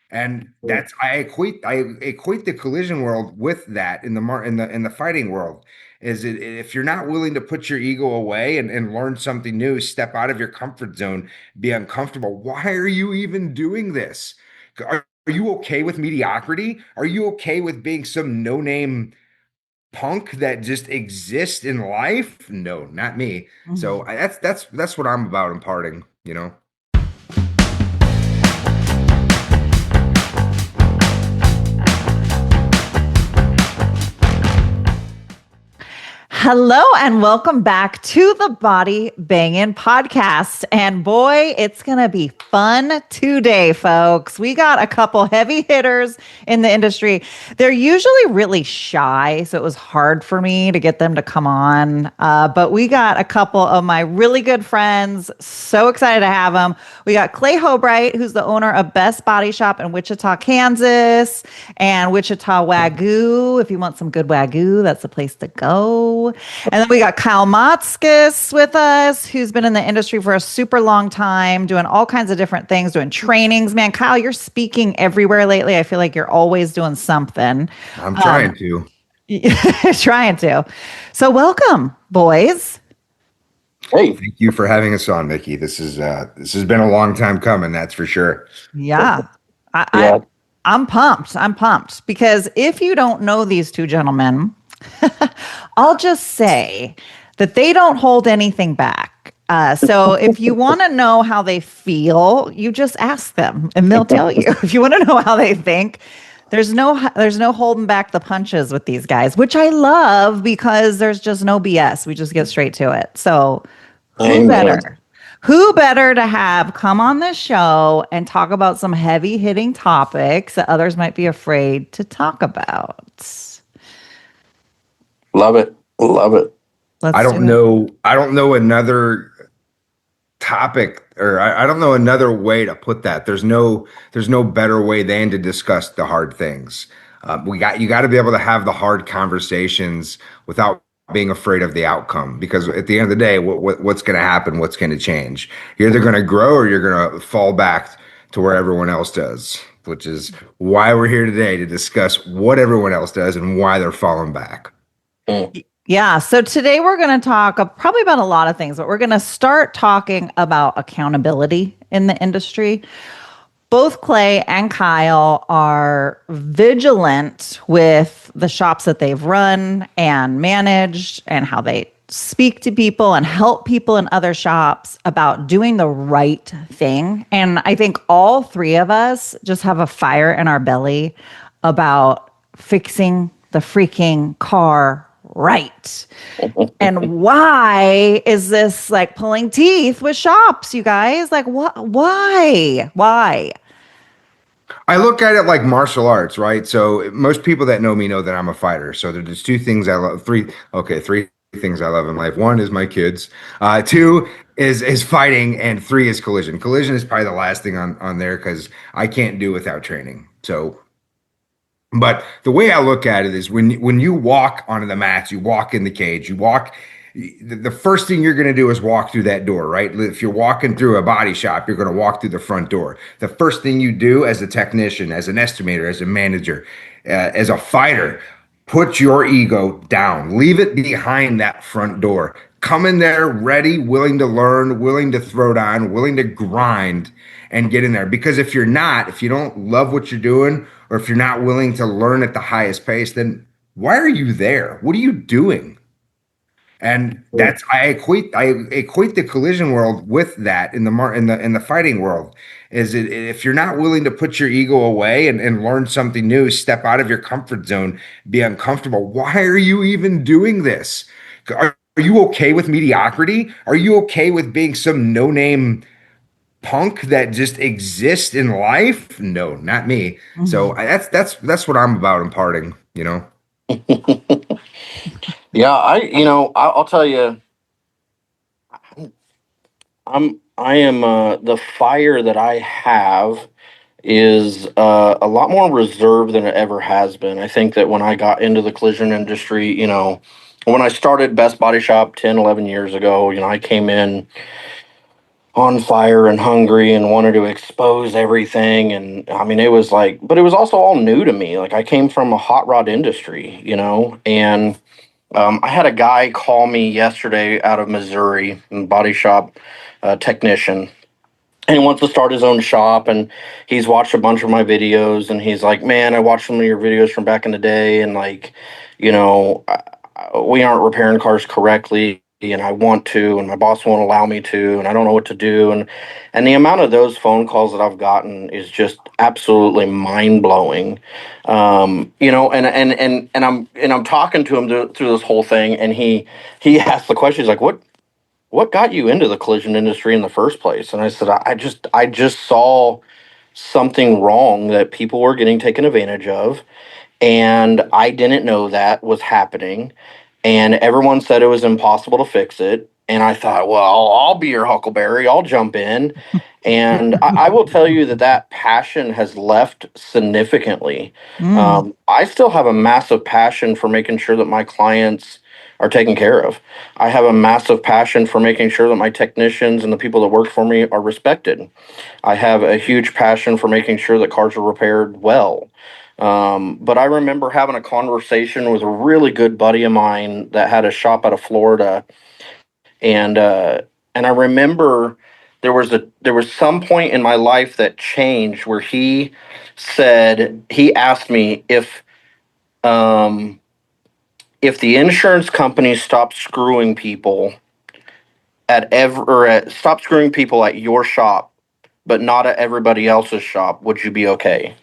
And that's I equate the collision world with that in the fighting world. If you're not willing to put your ego away and learn something new, step out of your comfort zone, be uncomfortable, why are you even doing this? Are you okay with mediocrity? Are you okay with being some no-name punk that just exists in life? No, not me. So Mhm. that's what I'm about imparting. Hello and welcome back to the Body Bangin podcast. And boy, it's going to be fun today, folks. We got a couple heavy hitters in the industry. They're usually really shy, so it was hard for me to get them to come on. But we got a couple of my really good friends. So excited to have them. We got Clay Hoberecht, who's the owner of Best Body Shop in Wichita, Kansas, and Wichita Wagyu. If you want some good Wagyu, that's the place to go. And then we got Kyle Motzkus with us, who's been in the industry for a super long time, doing all kinds of different things, doing trainings. Man, Kyle, you're speaking everywhere lately. I feel like you're always doing something. I'm Um, trying to. trying to. So welcome, boys. Hey, Thank you for having us on, Mickey. This has been a long time coming, that's for sure. Yeah. I, I yeah, I'm pumped. I'm pumped because if you don't know these two gentlemen, I'll just say that they don't hold anything back. So if you want to know how they feel, you just ask them and they'll tell you. If you want to know how they think, there's no holding back the punches with these guys, which I love because there's just no BS. We just get straight to it. So who amen. better? Who better to have come on this show and talk about some heavy hitting topics that others might be afraid to talk about? Love it. Love it. I Let's don't do it. know. I don't know another topic, or I don't know another way to put that. There's no better way than to discuss the hard things. You got to be able to have the hard conversations without being afraid of the outcome. Because at the end of the day, what's going to happen? What's going to change? You're either going to grow or you're going to fall back to where everyone else does, which is why we're here today to discuss what everyone else does and why they're falling back. Mm. Yeah. So today we're going to talk probably about a lot of things, but we're going to start talking about accountability in the industry. Both Clay and Kyle are vigilant with the shops that they've run and managed and how they speak to people and help people in other shops about doing the right thing. And I think all three of us just have a fire in our belly about fixing the freaking car right. And why is this like pulling teeth with shops, you guys? Like, what? Why? Why? I look at it like martial arts, right? So most people that know me know that I'm a fighter. So there's two things I love. Three things I love in life. One is my kids. Two is fighting, and three is collision. Collision is probably the last thing on there because I can't do without training. So, but the way I look at it is when you walk onto the mats, you walk in the cage, you walk. The first thing you're going to do is walk through that door, right? If you're walking through a body shop, you're going to walk through the front door. The first thing you do as a technician, as an estimator, as a manager, as a fighter, put your ego down. Leave it behind that front door. Come in there ready, willing to learn, willing to throw down, willing to grind and get in there. Because if you're not, if you don't love what you're doing, or if you're not willing to learn at the highest pace, then why are you there? What are you doing? And Mm. that's I equate the collision world with that in the fighting world. If you're not willing to put your ego away and learn something new, step out of your comfort zone, be uncomfortable, why are you even doing this? Are you okay with mediocrity? Are you okay with being some no-name punk that just exists in life? No, not me. So Mhm. that's what I'm about imparting. Yeah, I'll tell you, I am the fire that I have is a lot more reserved than it ever has been. I think that when I got into the collision industry, when I started Best Body Shop 10, 11 years ago, I came in on fire and hungry and wanted to expose everything. And I mean, it was like, but it was also all new to me. Like I came from a hot rod industry, and I had a guy call me yesterday out of Missouri, body shop technician, and he wants to start his own shop. And he's watched a bunch of my videos, and he's like, "Man, I watched some of your videos from back in the day, and like, we aren't repairing cars correctly." And I want to, and my boss won't allow me to, and I don't know what to do. And the amount of those phone calls that I've gotten is just absolutely mind blowing. And I'm talking to him through this whole thing, and he asked the question. He's like, "What got you into the collision industry in the first place?" And I said, "I just saw something wrong, that people were getting taken advantage of, and I didn't know that was happening, and everyone said it was impossible to fix it. And I thought, well, I'll be your Huckleberry. I'll jump in." And I will tell you that that passion has left significantly. Mm, I still have a massive passion for making sure that my clients are taken care of. I have a massive passion for making sure that my technicians and the people that work for me are respected. I have a huge passion for making sure that cars are repaired well. But I remember having a conversation with a really good buddy of mine that had a shop out of Florida, and I remember there was some point in my life that changed where he asked me if the insurance company stopped screwing people stop screwing people at your shop, but not at everybody else's shop, would you be okay?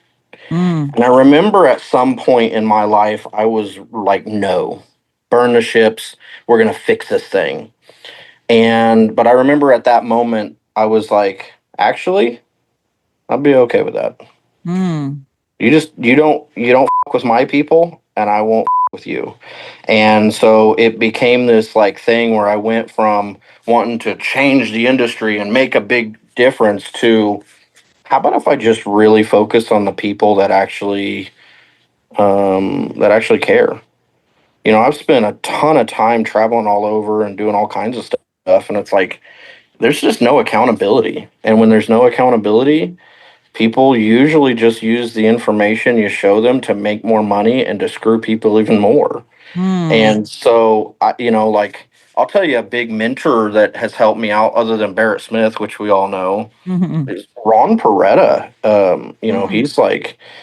mm, And I remember at some point in my life, I was like, no, burn the ships. We're going to fix this thing. But I remember at that moment, I was like, actually, I'll be okay with that. mm, You don't f- with my people, and I won't with you. And so it became this like thing where I went from wanting to change the industry and make a big difference to, how about if I just really focus on the people that actually care. I've spent a ton of time traveling all over and doing all kinds of stuff, and it's like there's just no accountability. And when there's no accountability, people usually just use the information you show them to make more money and to screw people even more. mm, And so, like, I'll tell you a big mentor that has helped me out, other than Barrett Smith, which we all know, mm, is Ron Peretta. mm.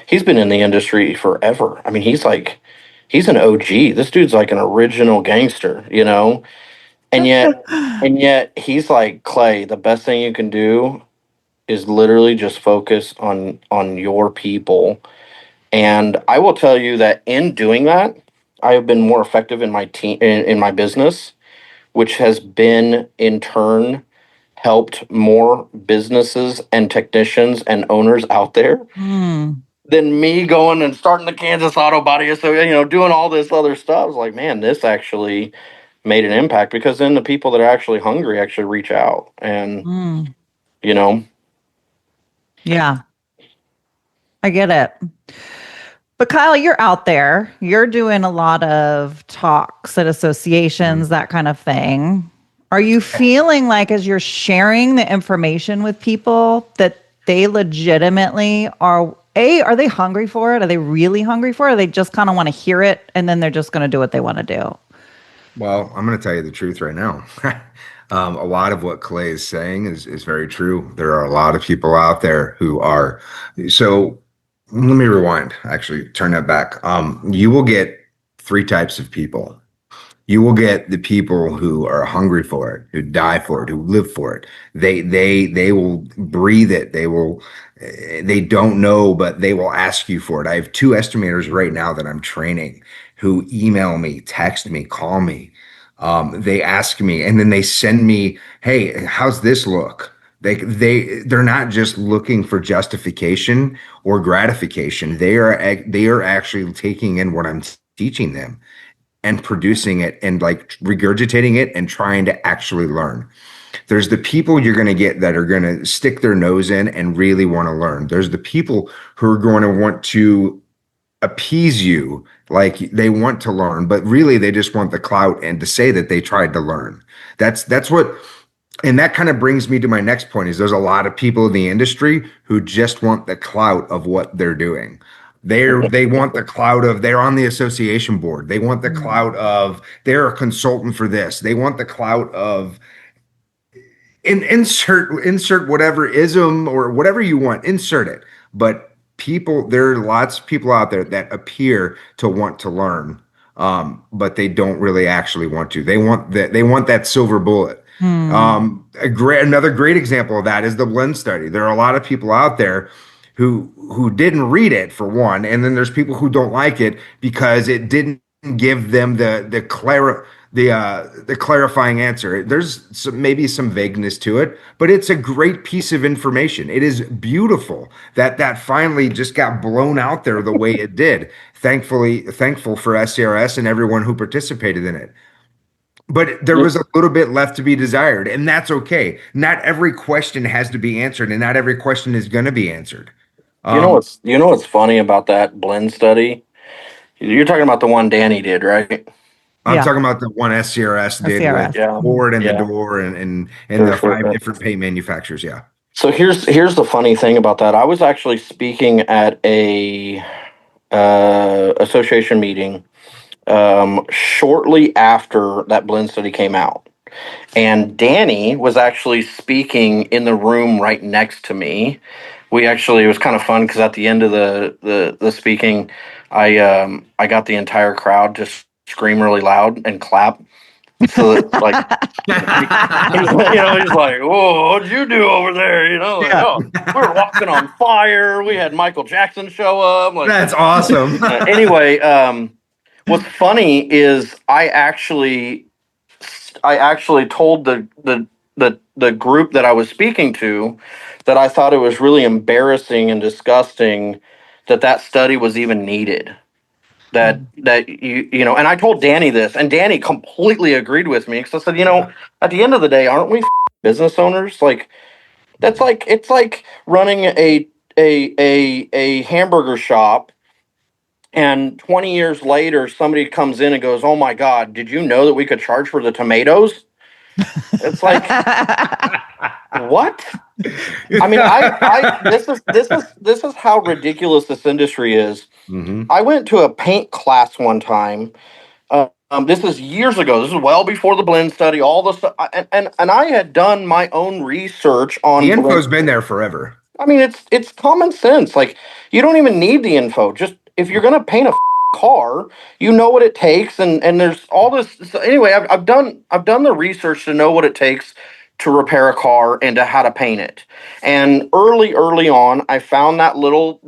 He's been in the industry forever. I mean, he's an OG. This dude's like an original gangster. And yet he's like, Clay, the best thing you can do is literally just focus on your people. And I will tell you that in doing that, I have been more effective in my team, in my business, which has been in turn helped more businesses and technicians and owners out there Mm, than me going and starting the Kansas Auto Body. So, doing all this other stuff. It's like, man, this actually made an impact, because then the people that are actually hungry actually reach out. And, mm. you know, Yeah, I get it. But Kyle, you're out there. You're doing a lot of talks at associations, that kind of thing. Are you feeling like, as you're sharing the information with people, that they legitimately are they hungry for it? Are they really hungry for it? Or they just kind of want to hear it and then they're just going to do what they want to do? Well, I'm going to tell you the truth right now. A lot of what Clay is saying is very true. There are a lot of people out there who are. So let me rewind, actually, turn that back. You will get three types of people. You will get the people who are hungry for it, who die for it, who live for it. They will breathe it. They don't know, but they will ask you for it. I have two estimators right now that I'm training who email me, text me, call me. They ask me, and then they send me, "Hey, how's this look?" They're not just looking for justification or gratification. They are actually taking in what I'm teaching them and producing it and like regurgitating it and trying to actually learn. There's the people you're going to get that are going to stick their nose in and really want to learn. There's the people who are going to want to appease you, like they want to learn, but really they just want the clout and to say that they tried to learn. That's what And that kind of brings me to my next point is there's a lot of people in the industry who just want the clout of what they're doing. They want the clout of they're on the association board. They want the clout of they're a consultant for this. They want the clout of insert whatever ism or whatever you want, insert it. But there are lots of people out there that appear to want to learn, but they don't really actually want to. They want that silver bullet. Another great example of that is the blend study. There are a lot of people out there who didn't read it for one, and then there's people who don't like it because it didn't give them the clarifying answer. There's maybe some vagueness to it, but it's a great piece of information. It is beautiful that finally just got blown out there the way it did. Thankful for SCRS and everyone who participated in it. But there was a little bit left to be desired, and that's okay. Not every question has to be answered, and not every question is going to be answered. You know what's funny about that blend study? You're talking about the one Danny did, right? I'm Yeah. talking about the one SCRS did SCRS. with Yeah. board and Yeah. the door and Sure, the sure, 5 sure. different paint manufacturers. Yeah. So here's the funny thing about that. I was actually speaking at a association meeting shortly after that blend study came out. And Danny was actually speaking in the room right next to me. It was kind of fun because at the end of the speaking, I got the entire crowd to scream really loud and clap. So that, like, he's like, "Whoa, what'd you do over there?" Oh, we were walking on fire. We had Michael Jackson show up. Like, That's awesome. anyway, what's funny is I actually told the group that I was speaking to that I thought it was really embarrassing and disgusting that study was even needed. That and I told Danny this, and Danny completely agreed with me because I said, at the end of the day, aren't we business owners? Like it's like running a hamburger shop. And 20 years later, somebody comes in and goes, "Oh my God, did you know that we could charge for the tomatoes?" It's like, what? I mean, this is how ridiculous this industry is. Mhm. I went to a paint class one time. This is years ago. This is well before the blend study. All the stuff, and I had done my own research on The blend. info's been there forever. I mean, it's common sense. Like, you don't even need the info. Just if you're gonna paint a car, you know what it takes, and there's all this. So anyway, I've done the research to know what it takes to repair a car and to how to paint it. And early on, I found that little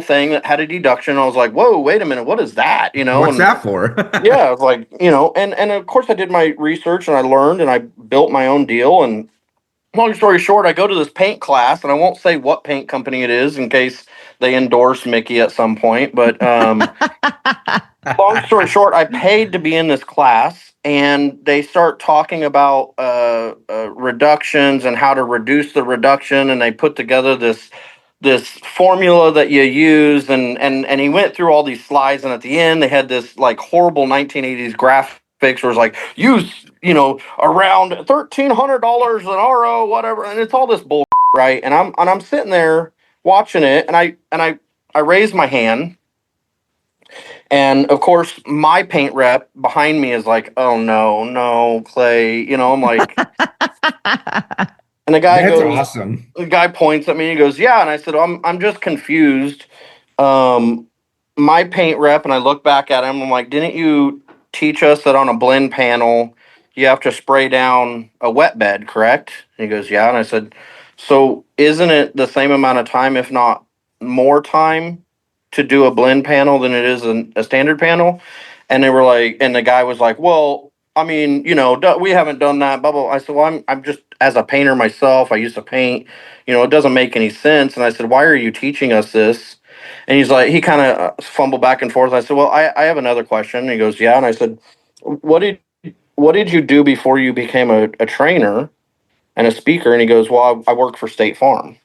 thing that had a deduction. I was like, whoa, wait a minute, what is that? What's that for? Yeah, I was like, and of course I did my research and I learned and I built my own deal. And long story short, I go to this paint class, and I won't say what paint company it is in case they endorse Micki at some point. But long story short, I paid to be in this class, and they start talking about reductions and how to reduce the reduction, and they put together this formula that you use, and he went through all these slides, and at the end they had this like horrible 1980s graphics where it's like use around $1,300 an RO whatever, and it's all this bull, right? And I'm sitting there watching it, and I raise my hand, and of course my paint rep behind me is like, "Oh no, Clay," I'm like, and That's awesome. the guy points at me and he goes, "Yeah," and I said, I'm just confused. My paint rep, and I look back at him, I'm like, "Didn't you teach us that on a blend panel you have to spray down a wet bed, correct?" And he goes, "Yeah." And I said, "So isn't it the same amount of time, if not more time, to do a blend panel than it is a standard panel?" And they were like, and the guy was like, "Well, I mean, we haven't done that, blah, blah." I said, "Well, I'm just, as a painter myself, I used to paint, it doesn't make any sense." And I said, "Why are you teaching us this?" And he's like, he kind of fumbled back and forth. I said, "Well, I have another question." And he goes, "Yeah." And I said, what did you do before you became a trainer and a speaker?" And he goes, "Well, I work for State Farm."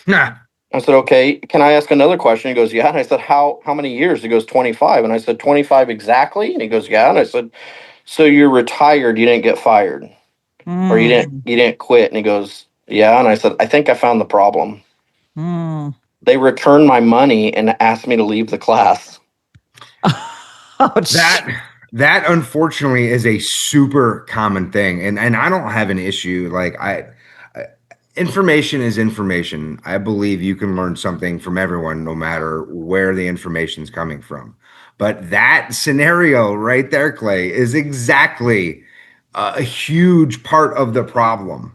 Nah. I said, "Okay, can I ask another question?" He goes, "Yeah." And I said, how many years?" He goes, 25. And I said, 25 exactly? And he goes, "Yeah." And I said, "So you're retired, you didn't get fired?" or you didn't quit. And he goes, yeah. And I said, I think I found the problem. Mm. They returned my money and asked me to leave the class. That unfortunately is a super common thing, and I don't have an issue. Like information is information. I believe you can learn something from everyone, no matter where the information's coming from. But that scenario right there, Clay, is exactly a huge part of the problem.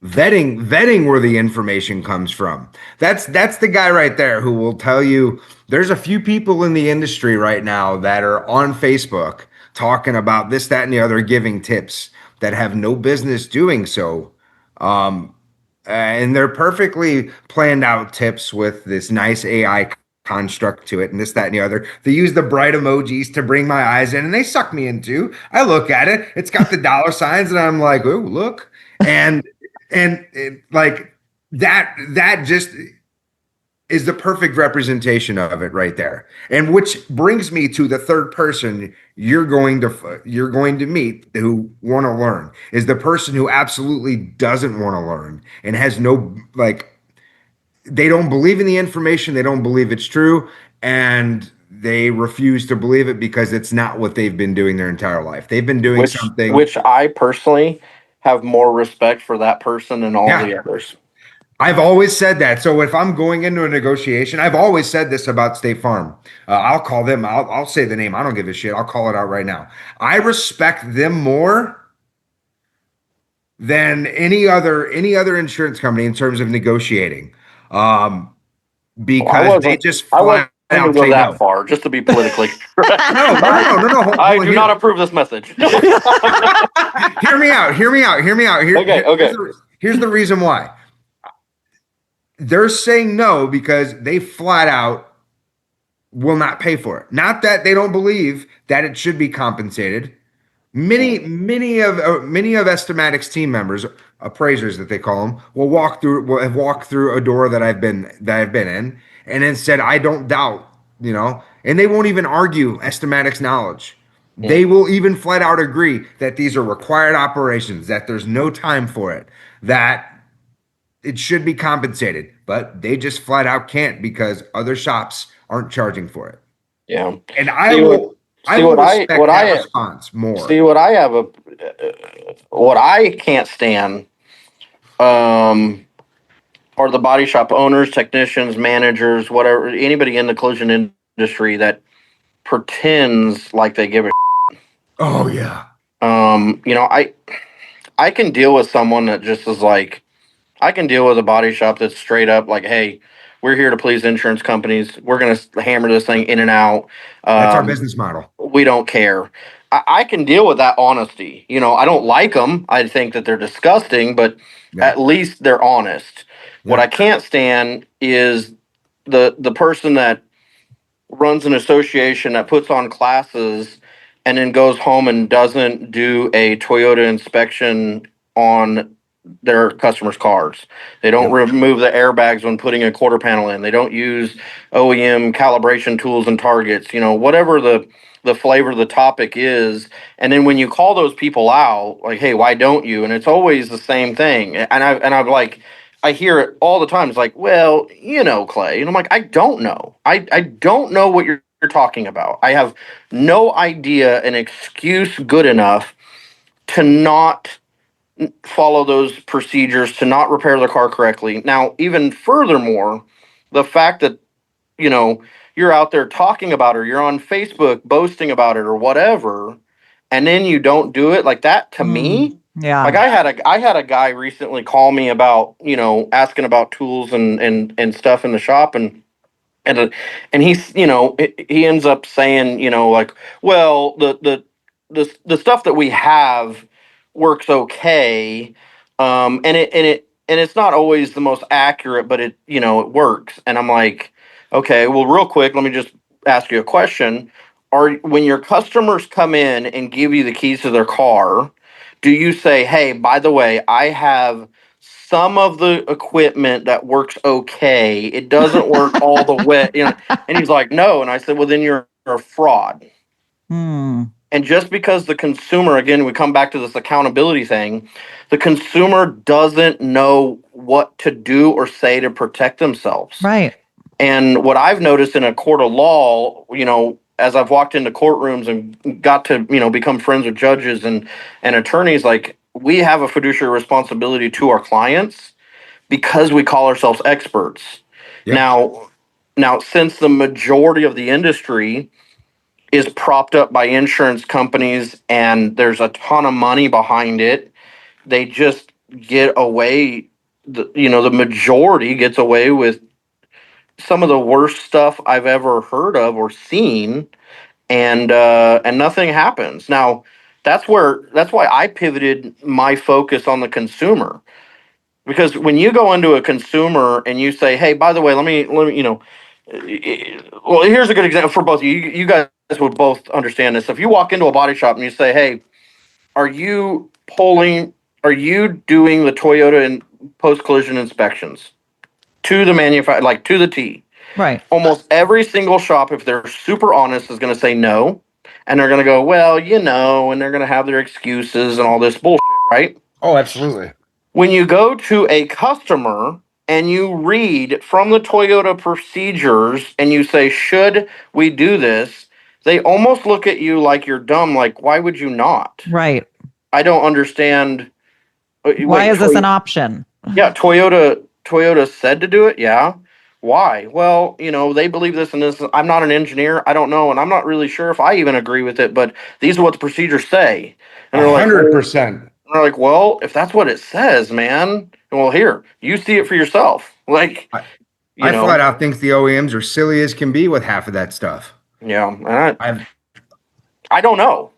Vetting where the information comes from. That's the guy right there who will tell you there's a few people in the industry right now that are on Facebook talking about this, that, and the other, giving tips that have no business doing so. And they're perfectly planned out tips with this nice AI construct to it and this, that, and the other. They use the bright emojis to bring my eyes in and they suck me in too. I look at it, it's got the dollar signs, and I'm like, oh, look. And like that just is the perfect representation of it right there. And which brings me to the third person you're going to meet who want to learn is the person who absolutely doesn't want to learn and has no, like, they don't believe in the information, they don't believe it's true, and they refuse to believe it because it's not what they've been doing their entire life. They've been doing something. Which I personally have more respect for that person than all Yeah. the others. I've always said that. So if I'm going into a negotiation, I've always said this about State Farm. I'll call them. I'll say the name. I don't give a shit. I'll call it out right now. I respect them more than any other insurance company in terms of negotiating, because they just I wasn't flat going to out go say that no. far, just to be politically correct. No. I do not approve this message. Hear me out. Okay. Here's the reason why. They're saying no because they flat out will not pay for it. Not that they don't believe that it should be compensated. Many of Estimatic's team members, appraisers that they call them, will have walked through a door that I've been in, and then said, "I don't doubt," and they won't even argue Estimatic's knowledge. They will even flat out agree that these are required operations, that there's no time for it, that it should be compensated, but they just flat out can't because other shops aren't charging for it. Yeah. And I will respect that response more. See what I can't stand are the body shop owners, technicians, managers, whatever, anybody in the collision industry that pretends like they give a Oh yeah. I can deal with someone that just is like, I can deal with a body shop that's straight up like, hey, we're here to please insurance companies. We're going to hammer this thing in and out. That's our business model. We don't care. I can deal with that honesty. I don't like them. I think that they're disgusting, but at least they're honest. Yeah. What I can't stand is the person that runs an association that puts on classes and then goes home and doesn't do a Toyota inspection on their customers' cars. They don't remove the airbags when putting a quarter panel in. They don't use OEM calibration tools and targets, whatever the flavor of the topic is. And then when you call those people out, like, hey, why don't you? And it's always the same thing. And I'm like, I hear it all the time. It's like, well, Clay. And I'm like, I don't know. I don't know what you're talking about. I have no idea an excuse good enough to not follow those procedures, to not repair the car correctly. Now, even furthermore, the fact that, you're out there talking about it, or you're on Facebook boasting about it or whatever, and then you don't do it, like that to me. Yeah. Like I had a guy recently call me about, asking about tools and stuff in the shop, and he's, he ends up saying, like, well, the stuff that we have works okay, and it's not always the most accurate, but it works. And I'm like, okay, well, real quick, let me just ask you a question. When your customers come in and give you the keys to their car, do you say, hey, by the way, I have some of the equipment that works okay, it doesn't work all the way, And he's like, no. And I said, well, then you're a fraud. And And just because the consumer, again, we come back to this accountability thing, the consumer doesn't know what to do or say to protect themselves. Right. And what I've noticed in a court of law, as I've walked into courtrooms and got to, become friends with judges and attorneys, like, we have a fiduciary responsibility to our clients because we call ourselves experts. Yep. Now, since the majority of the industry is propped up by insurance companies and there's a ton of money behind it, they just get away. The majority gets away with some of the worst stuff I've ever heard of or seen, and nothing happens. Now, that's why I pivoted my focus on the consumer, because when you go into a consumer and you say, "Hey, by the way, let me, well, here's a good example for both of you. You guys would both understand this. If you walk into a body shop and you say, "Hey, are you are you doing the Toyota and post collision inspections to the manufacturer, like to the T?" Right. Almost every single shop, if they're super honest, is going to say no. And they're going to go, well, and they're going to have their excuses and all this bullshit, right? Oh, absolutely. When you go to a customer and you read from the Toyota procedures and you say, should we do this? They almost look at you like you're dumb. Like, why would you not? Right. I don't understand. Why is this an option? Yeah, Toyota said to do it. Yeah. Why? Well, they believe this and this. I'm not an engineer. I don't know, and I'm not really sure if I even agree with it. But these are what the procedures say. And they're like, 100%. well, if that's what it says, man. Well, here, you see it for yourself. Like, I flat out think the OEMs are silly as can be with half of that stuff. Yeah, and I don't know.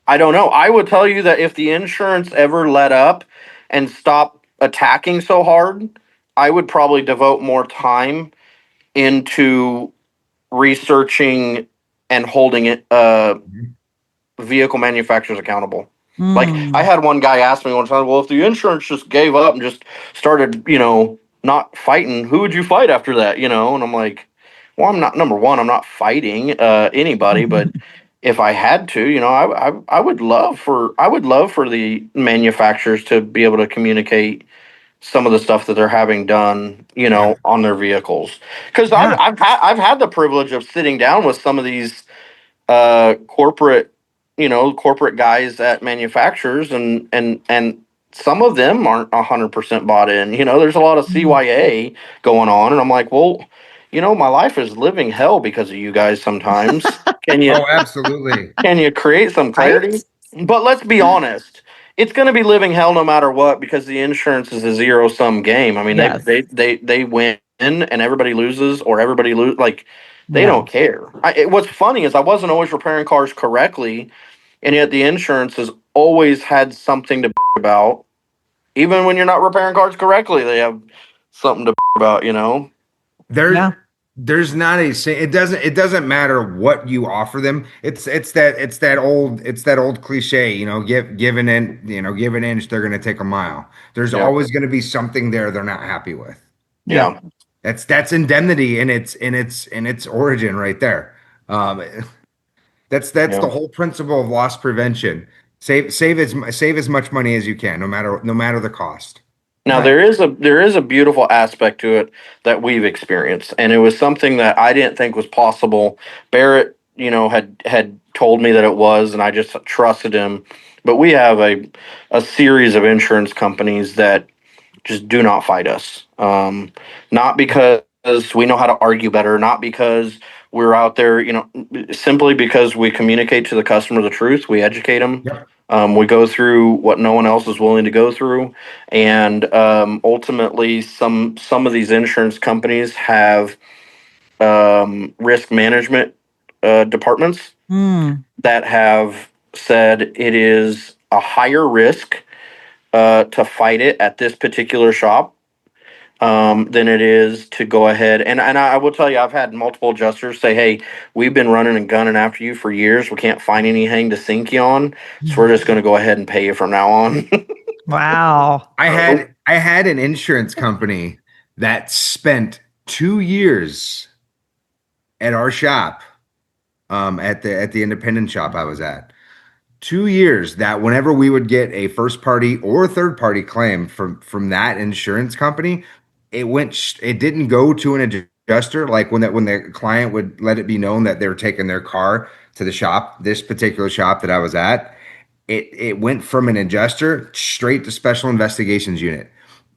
I would tell you that if the insurance ever let up and stopped attacking so hard, I would probably devote more time into researching and holding it vehicle manufacturers accountable. Like, I had one guy ask me one time, well, if the insurance just gave up and just started, not fighting, who would you fight after that? And I'm like, well, I'm not, number one, I'm not fighting anybody, but if I had to, I would love for the manufacturers to be able to communicate some of the stuff that they're having done, on their vehicles. Because I've had the privilege of sitting down with some of these corporate guys at manufacturers, and some of them aren't 100% bought in. There's a lot of CYA going on, and I'm like, well, my life is living hell because of you guys sometimes. Can you? Oh, absolutely. Can you create some clarity? Right? But let's be honest. It's going to be living hell no matter what, because the insurance is a zero sum game. I mean, yes. they win and everybody loses, or everybody lose. Like, they don't care. What's funny is I wasn't always repairing cars correctly, and yet the insurance has always had something to bitch about. Even when you're not repairing cars correctly, they have something to bitch about. There's not it doesn't matter what you offer them. It's that old cliche, give an inch, they're going to take a mile. There's always going to be something there they're not happy with. Yeah. That's indemnity in its origin right there. That's the whole principle of loss prevention. Save as much money as you can, no matter the cost. Now, there is a beautiful aspect to it that we've experienced, and it was something that I didn't think was possible. Barrett, had told me that it was, and I just trusted him. But we have a series of insurance companies that just do not fight us. Not because we know how to argue better, not because we're out there, simply because we communicate to the customer the truth. We educate them. Yep. We go through what no one else is willing to go through, and ultimately, some of these insurance companies have risk management departments that have said it is a higher risk to fight it at this particular shop than it is to go ahead. And I will tell you, I've had multiple adjusters say, hey, we've been running and gunning after you for years. We can't find anything to sink you on. So we're just going to go ahead and pay you from now on. Wow. I had an insurance company that spent 2 years at our shop, at the independent shop I was at. 2 years that whenever we would get a first party or third party claim from that insurance company, it didn't go to an adjuster. Like when the client would let it be known that they were taking their car to the shop, this particular shop that I was at, it went from an adjuster straight to special investigations unit.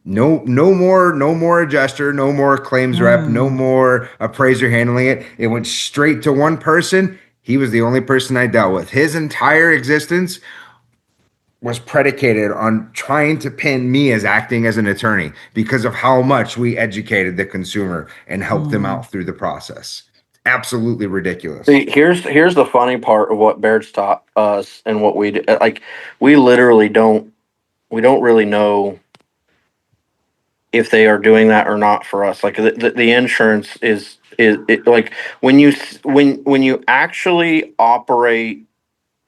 No more adjuster, no more claims rep, no Mm. more appraiser handling it. It went straight to one person. He was the only person I dealt with. His entire existence was predicated on trying to pin me as acting as an attorney because of how much we educated the consumer and helped them Mm. out through the process. Absolutely ridiculous. See, here's the funny part of what Baird's taught us and what we do. Like, we literally don't really know if they are doing that or not for us. Like the insurance is it, like when you actually operate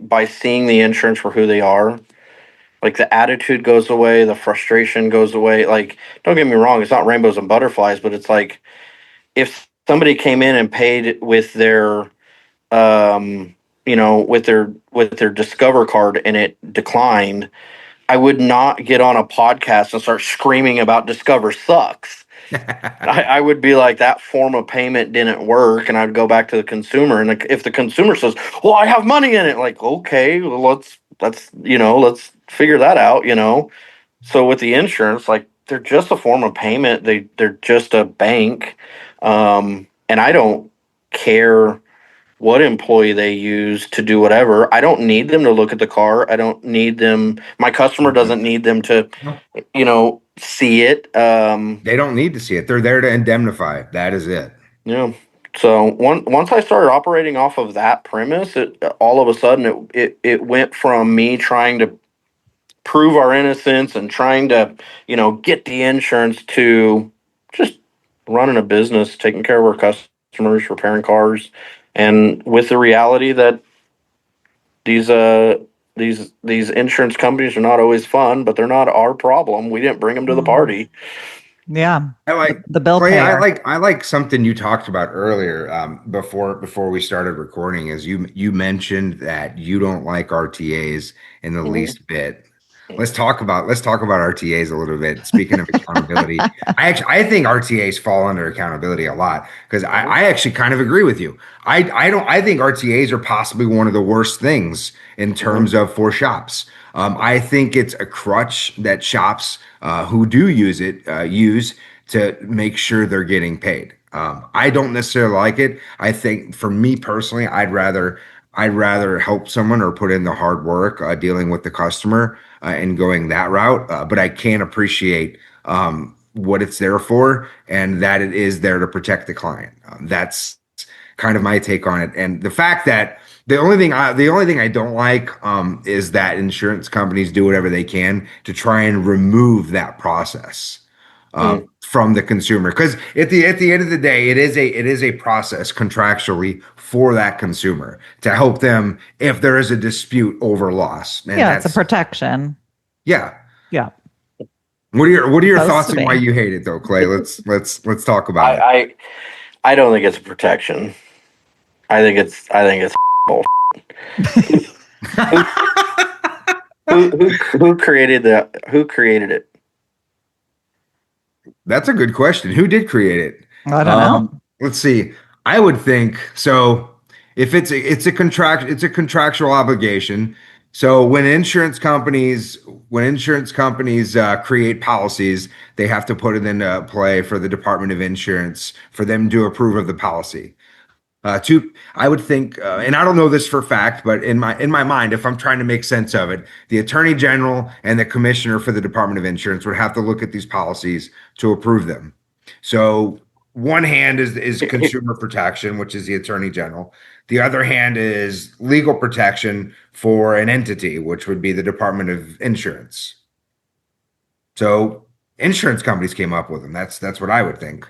by seeing the insurance for who they are, like the attitude goes away, the frustration goes away. Like, don't get me wrong, it's not rainbows and butterflies, but it's like if somebody came in and paid with their with their Discover card and it declined, I would not get on a podcast and start screaming about Discover sucks. I would be like, that form of payment didn't work, and I'd go back to the consumer. And if the consumer says, "Well, I have money in it," like, okay, well, let's figure that out. So with the insurance, like, they're just a form of payment. They're just a bank, and I don't care what employee they use to do whatever. I don't need them to look at the car. I don't need them. My customer doesn't need them to, No, see it. they don't need to see it. They're there to indemnify. That is it. Yeah. So once I started operating off of that premise, it all of a sudden it went from me trying to prove our innocence and trying to, get the insurance to just running a business, taking care of our customers, repairing cars, and with the reality that these these insurance companies are not always fun, but they're not our problem. We didn't bring them to the Mm. party. Yeah. I The, like the bill Clay. I payer. like I like something you talked about earlier before we started recording. Is you mentioned that you don't like RTAs in the Mhm. least bit. Let's talk about RTAs a little bit. Speaking of accountability, I think RTAs fall under accountability a lot because I actually kind of agree with you. I think RTAs are possibly one of the worst things in Mhm. terms of for shops. I think it's a crutch that shops who do use it use to make sure they're getting paid. I don't necessarily like it. I think for me personally, I'd rather help someone or put in the hard work dealing with the customer and going that route. But I can appreciate what it's there for and that it is there to protect the client. That's kind of my take on it. And the fact that the only thing I don't like is that insurance companies do whatever they can to try and remove that process Mm. from the consumer. Because at the end of the day, it is a process contractually for that consumer to help them if there is a dispute over loss. And Yeah, it's a that's protection. yeah. Yeah. What are your Supposed thoughts to on why be. you hate it though, Clay? Let's talk I, about it. I I don't think it's protection. I think it's bull. Who who created it? That's a good question. Who did create it? I don't know. Let's see. I would think so. If it's a contractual obligation. So when insurance companies create policies, they have to put it into play for the Department of Insurance for them to approve of the policy. I would think, and I don't know this for fact, but in my mind, if I'm trying to make sense of it, the Attorney General and the Commissioner for the Department of Insurance would have to look at these policies to approve them. So one hand is consumer protection, which is the Attorney General. The other hand is legal protection for an entity, which would be the Department of Insurance. So insurance companies came up with them. That's what I would think.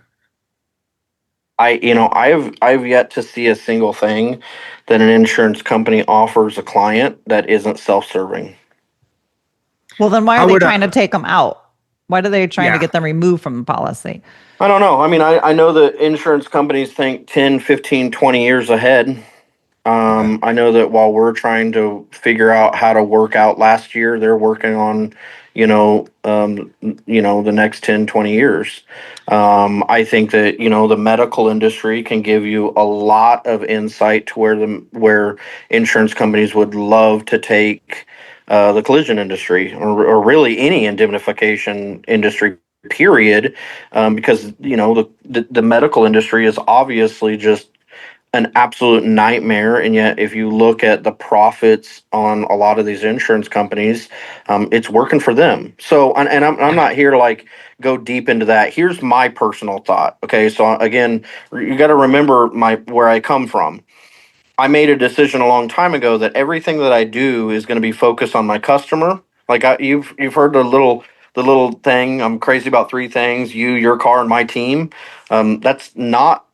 I've yet to see a single thing that an insurance company offers a client that isn't self-serving. Well, then why are I they would, trying to take them out? Why are they trying to yeah. get them removed from the policy? I don't know. I mean, I know that insurance companies think 10, 15, 20 years ahead. Okay. I know that while we're trying to figure out how to work out last year, they're working on, the next 10, 20 years. I think that, the medical industry can give you a lot of insight to where insurance companies would love to take the collision industry or really any indemnification industry period, because the medical industry is obviously just an absolute nightmare. And yet, if you look at the profits on a lot of these insurance companies, it's working for them. So, and I'm not here to like go deep into that. Here's my personal thought. Okay, so again, you got to remember where I come from. I made a decision a long time ago that everything that I do is going to be focused on my customer. Like you've heard the little thing. I'm crazy about three things: you, your car, and my team. That's not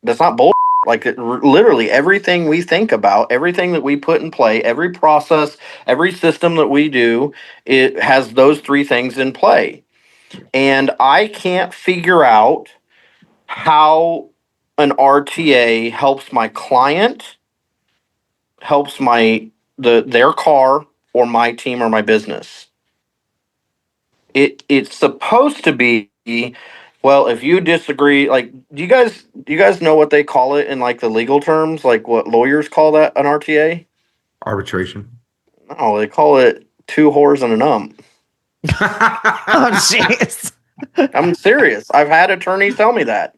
bull. Like literally everything we think about, everything that we put in play, every process, every system that we do, it has those three things in play. And I can't figure out how an RTA helps my client, helps their car or my team or my business. It's supposed to be, well, if you disagree, like do you guys know what they call it in like the legal terms, like what lawyers call that an RTA? Arbitration. No, they call it two whores and an ump. Oh, jeez. I'm serious. I've had attorneys tell me that.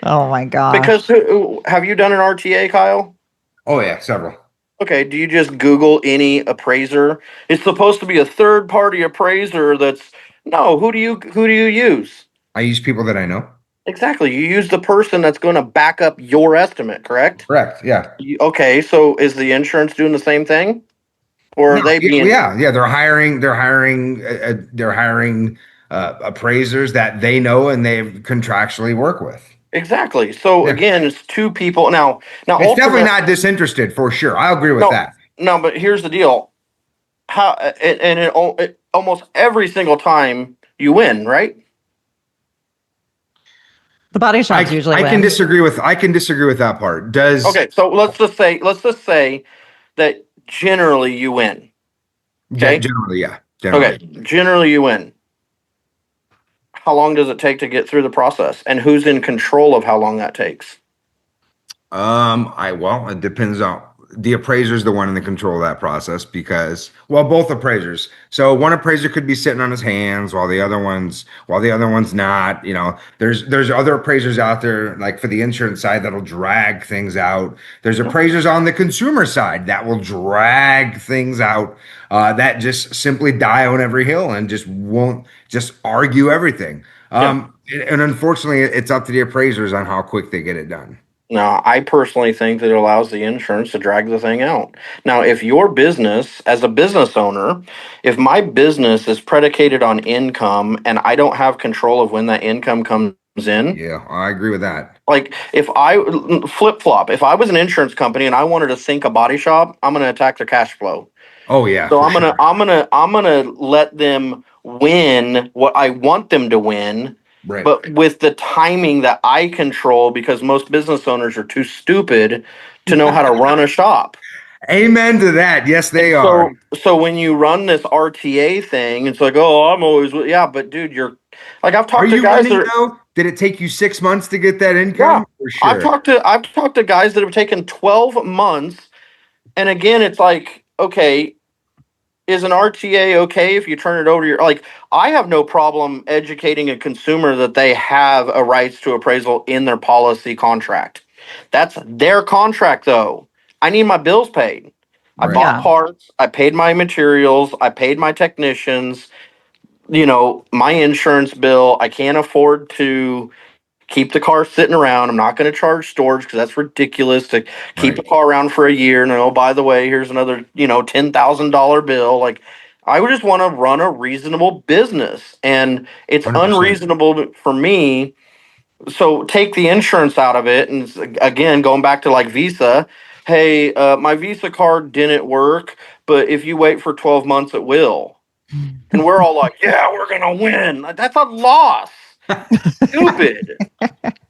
Oh my Because gosh. have you done an RTA, Kyle? Oh yeah, several. Okay, do you just Google any appraiser? It's supposed to be a third party appraiser that's no, who do you use? I use people that I know. Exactly. You use the person that's going to back up your estimate, correct? Correct. Yeah. Okay, so is the insurance doing the same thing? Or No. are they Yeah. being Yeah. Yeah. They're hiring appraisers that they know and they contractually work with. exactly? So Yeah. again, it's two people. Now It's definitely ultimately, not disinterested for sure. I agree with no, that. no, but here's the deal. How it almost every single time you win, right? The body shops usually I can win. disagree with that part. Does Okay, so let's just say that generally you win. Okay? generally, yeah. Okay, Generally. generally you win. How long does it take to get through the process? And who's in control of how long that takes? It depends on the appraiser's the one in the control of that process because, well, both appraisers. So one appraiser could be sitting on his hands while the other one's not. There's other appraisers out there, like for the insurance side, that'll drag things out. There's appraisers on the consumer side that will drag things out, that just simply die on every hill and just won't just argue everything. Yeah. And unfortunately, it's up to the appraisers on how quick they get it done. Now, I personally think that it allows the insurance to drag the thing out. Now, if your business, as a business owner, if my business is predicated on income and I don't have control of when that income comes in, Yeah, I agree with that. like if I flip flop, if I was an insurance company and I wanted to sink a body shop, I'm going to attack their cash flow. Oh yeah, So for I'm gonna let them win what I want them to win, right. but with the timing that I control, because most business owners are too stupid to know how to run a shop. Amen to that. Yes, And they are. so when you run this RTA thing, it's like, oh, I'm always yeah, but dude, you're like I've Are talked to you guys that winning are though? Did it take you 6 months to get that yeah. income? For I've sure. talked to I've talked to guys that have taken 12 months, and again, it's like, okay, is an RTA okay if you turn it over to your like I have no problem educating a consumer that they have a rights to appraisal in their policy contract. That's their contract though. I need my bills paid. I Right. bought Yeah. parts, I paid my materials, I paid my technicians, my insurance bill. I can't afford to keep the car sitting around. I'm not going to charge storage because that's ridiculous to keep Right. the car around for a year. And oh, by the way, here's another, $10,000 bill. Like, I would just want to run a reasonable business, and it's 100%. unreasonable for me. So take the insurance out of it, and again, going back to like Visa. Hey, my Visa card didn't work, but if you wait for 12 months, it will. And we're all like, yeah, we're gonna win. Like, that's a loss. Stupid.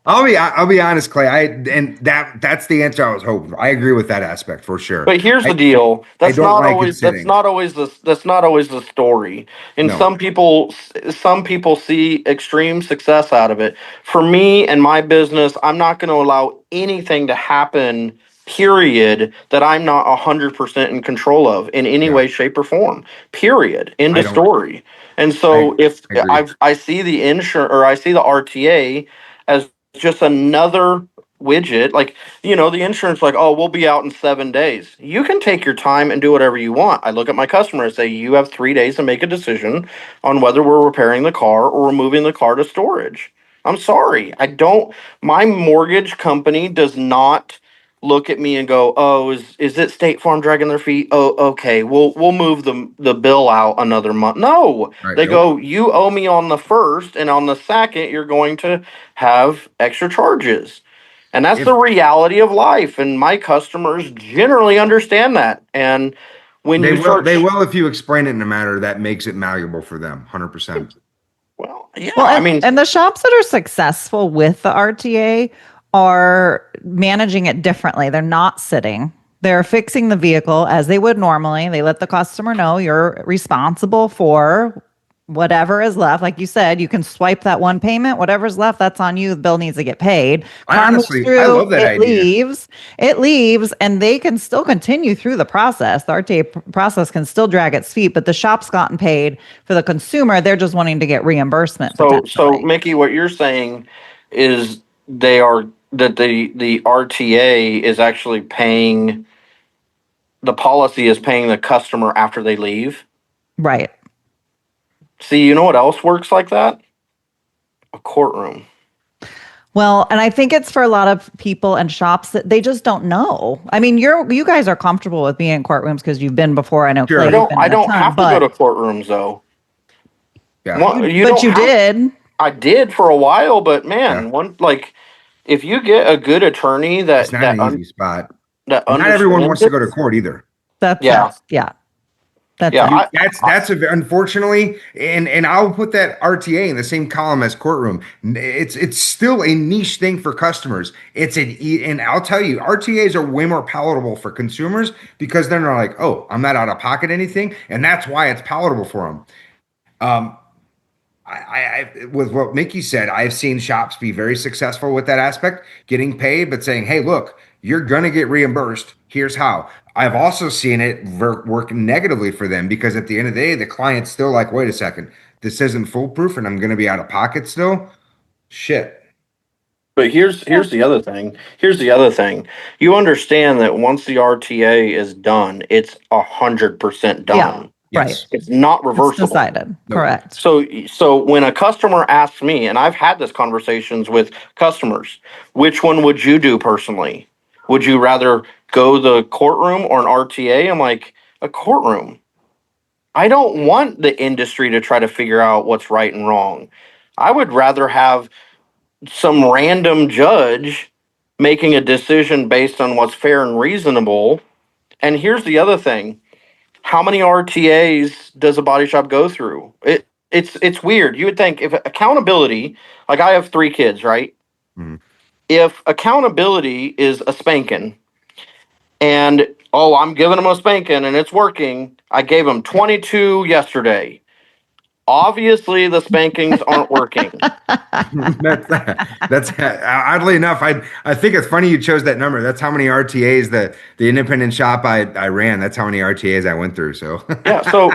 I'll be honest, Clay. That's the answer I was hoping for. I agree with that aspect for sure. But here's I the deal. I don't like it sitting. That's not always the story. And No. some people see extreme success out of it. For me and my business, I'm not going to allow anything to happen, period, that I'm not 100% in control of in any Yeah. way, shape, or form. Period. End I of don't. story. And I so if agree. I see the I see the RTA as just another widget, like, the insurance, like, oh, we'll be out in 7 days. You can take your time and do whatever you want. I look at my customer and say, you have 3 days to make a decision on whether we're repairing the car or we're moving the car to storage. I'm sorry. My mortgage company does not look at me and go, oh, is it State Farm dragging their feet? Oh, okay. We'll move the bill out another month. No, Right. they Nope. go, you owe me on the first, and on the second, you're going to have extra charges. And that's the If reality of life. And my customers generally understand that. And when you start, they will if you explain it in a manner that makes it malleable for them. 100%. well, yeah, Well, I mean, and the shops that are successful with the RTA are managing it differently. They're not sitting. They're fixing the vehicle as they would normally. They let the customer know you're responsible for whatever is left. Like you said, you can swipe that one payment. Whatever's left, that's on you. The bill needs to get paid. Car moves I through, love that it idea. leaves, it leaves, and they can still continue through the process. The RTA process can still drag its feet, but the shop's gotten paid. For the consumer, they're just wanting to get reimbursement so potentially. Mickey, what you're saying is they are that the RTA is actually paying the policy is paying the customer after they leave. Right. See, you know what else works like that? A courtroom. Well, and I think it's for a lot of people and shops that they just don't know. I mean, you guys are comfortable with being in courtrooms because you've been before. I know Clay, Sure. you've been I in a don't ton, have to go but to courtrooms though. Yeah. You but don't you have. did. I did for a while, but Yeah. man, if you get a good attorney It's not an easy spot. that Not everyone understands wants to it, go to court either. That's yeah, it. Yeah. That's yeah, it. Unfortunately, and I'll put that RTA in the same column as courtroom. It's still a niche thing for customers. And I'll tell you, RTAs are way more palatable for consumers because they're not like, oh, I'm not out of pocket anything, and that's why it's palatable for them. Um, with what Mickey said, I've seen shops be very successful with that aspect, getting paid, but saying, hey, look, you're going to get reimbursed. Here's how. I've also seen it work negatively for them because at the end of the day, the client's still like, wait a second, this isn't foolproof and I'm going to be out of pocket still. Shit. but here's the other thing. Here's the other thing. You understand that once the RTA is done, it's 100% Yeah. done. Right. Yes. It's not It's reversible. decided. Nope. Correct. So when a customer asks me, and I've had this conversations with customers, which one would you do personally? Would you rather go the courtroom or an RTA? I'm like, a courtroom. I don't want the industry to try to figure out what's right and wrong. I would rather have some random judge making a decision based on what's fair and reasonable. And here's the other thing. How many RTAs does a body shop go through? It's weird. You would think if accountability, like I have 3 kids, right? Mhm. If accountability is a spanking and oh, I'm giving them a spanking and it's working. I gave them 22 yesterday. Obviously the spankings aren't working. That's oddly enough, I think it's funny you chose that number. That's how many RTAs the independent shop I ran. That's how many RTAs I went through. So Yeah, so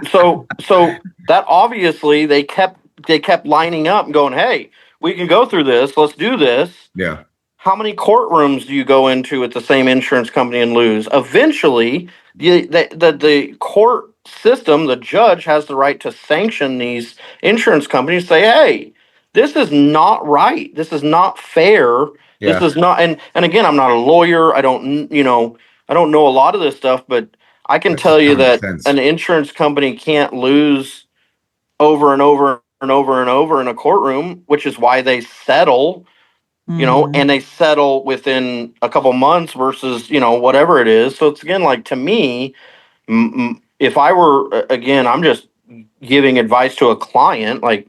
that obviously they kept lining up and going, "Hey, we can go through this. Let's do this." yeah, How many courtrooms do you go into at the same insurance company and lose? Eventually, the court system, the judge has the right to sanction these insurance companies. Say, "Hey, this is not right. This is not fair. This yeah, is not." And again, I'm not a lawyer. I don't know a lot of this stuff, but I can that's tell just you common that sense. an insurance company can't lose over and over and over and over in a courtroom, which is why they settle, Mhm. and they settle within a couple months versus, whatever it is. So it's again, like to me, if I were, again, I'm just giving advice to a client, like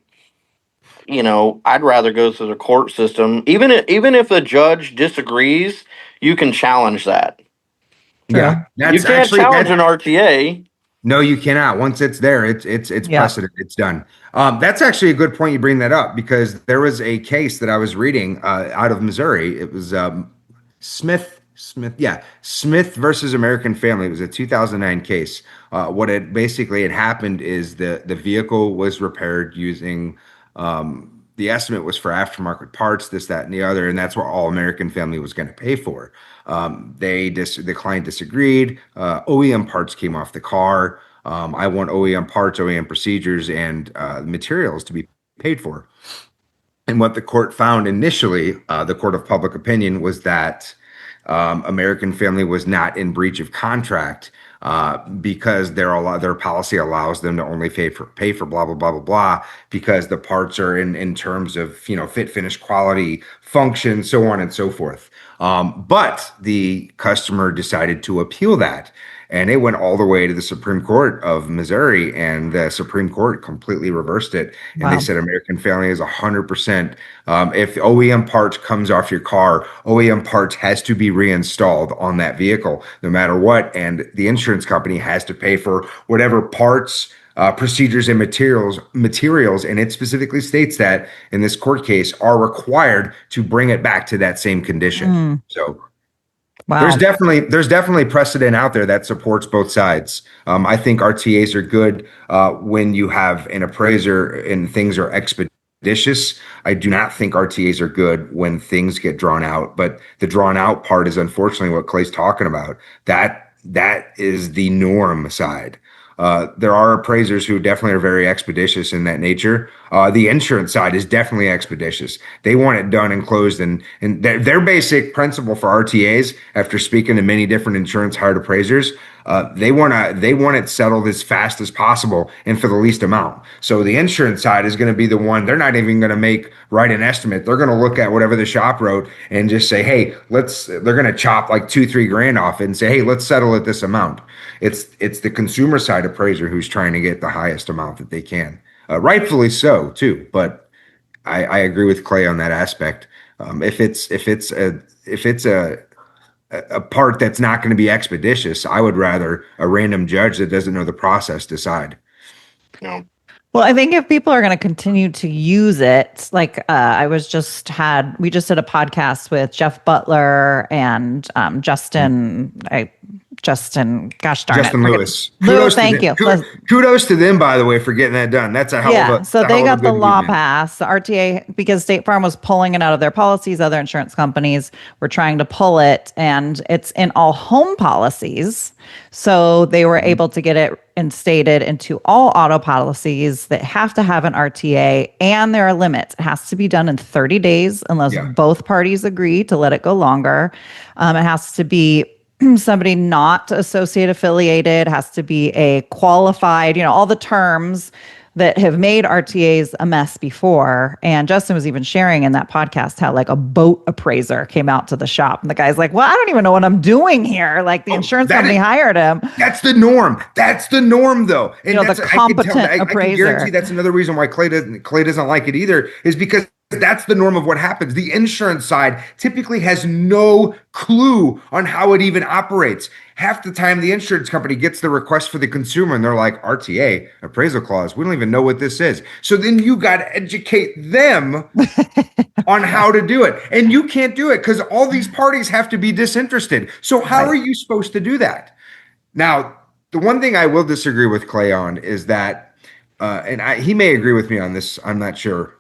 I'd rather go through the court system. Even if a judge disagrees, you can challenge that. True. Yeah, You that's can't actually challenge that. an RTA. No, you cannot. Once it's there, it's Yeah. precedent. It's done. That's actually a good point you bring that up because there was a case that I was reading out of Missouri. It was Smith versus American Family. It was a 2009 case. What it basically had happened is the vehicle was repaired using the estimate was for aftermarket parts, this, that, and the other, and that's what all American Family was going to pay for. The client disagreed. OEM parts came off the car. I want OEM parts, OEM procedures, and materials to be paid for. And what the court found initially, the court of public opinion, was that American Family was not in breach of contract because their policy allows them to only pay for blah blah blah blah blah because the parts are in terms of fit, finish, quality, function, so on and so forth. But the customer decided to appeal that. And it went all the way to the Supreme Court of Missouri, and the Supreme Court completely reversed it. And they Wow. said American Family is 100%. If OEM parts comes off your car, OEM parts has to be reinstalled on that vehicle, no matter what. And the insurance company has to pay for whatever parts, procedures, and materials. And it specifically states that in this court case are required to bring it back to that same condition. Mm, So wow. there's definitely precedent out there that supports both sides. I think RTAs are good when you have an appraiser and things are expeditious. I do not think RTAs are good when things get drawn out. But the drawn out part is unfortunately what Clay's talking about. That is the norm side. There are appraisers who definitely are very expeditious in that nature. The insurance side is definitely expeditious. They want it done and closed, and their basic principle for RTAs, after speaking to many different insurance hired appraisers, they want it settled as fast as possible and for the least amount. So the insurance side is going to be the one. They're not even going to write an estimate. They're going to look at whatever the shop wrote and just say, hey, they're going to chop like 2-3 grand off it and say, hey, let's settle at this amount. It's the consumer side appraiser who's trying to get the highest amount that they can. Rightfully so too, but I agree with Clay on that aspect. If it's a part that's not going to be expeditious, I would rather a random judge that doesn't know the process decide. No. Well, I think if people are going to continue to use it, like we just did a podcast with Jeff Butler and Justin, gosh darn Justin it. Lewis. Lewis, thank you. Kudos to them, by the way, for getting that done. That's a hell of a Yeah, so they hell of a got the good law movement. passed. The RTA, because State Farm was pulling it out of their policies, other insurance companies were trying to pull it, and it's in all home policies. So they were able to get it instated into all auto policies that have to have an RTA, and there are limits. It has to be done in 30 days unless Yeah. both parties agree to let it go longer. It has to be somebody not associate affiliated, has to be a qualified, all the terms that have made RTAs a mess before. And Justin was even sharing in that podcast how like a boat appraiser came out to the shop and the guy's like, well, I don't even know what I'm doing here. Like the insurance company hired him. That's the norm. That's the norm, though. And The competent I can appraiser. guarantee that's another reason why Clay doesn't like it either, is because that's the norm of what happens. The insurance side typically has no clue on how it even operates. Half the time, the insurance company gets the request for the consumer and they're like, RTA, appraisal clause. We don't even know what this is. So then you got to educate them on how to do it. And you can't do it because all these parties have to be disinterested. So how are you supposed to do that? Now, the one thing I will disagree with Clay on is that, he may agree with me on this, I'm not sure,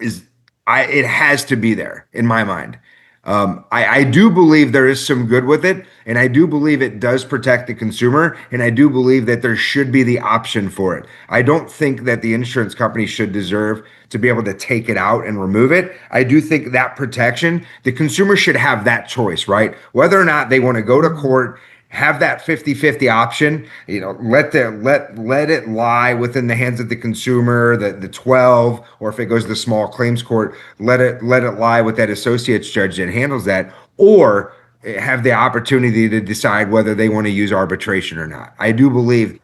it has to be there in my mind. I do believe there is some good with it, and I do believe it does protect the consumer, and I do believe that there should be the option for it. I don't think that the insurance company should deserve to be able to take it out and remove it. I do think that protection, the consumer should have that choice, right? Whether or not they want to go to court, have that 50-50 option, let it lie within the hands of the consumer, the 12, or if it goes to the small claims court, let it lie with that associates judge that handles that, or have the opportunity to decide whether they want to use arbitration or not. I do believe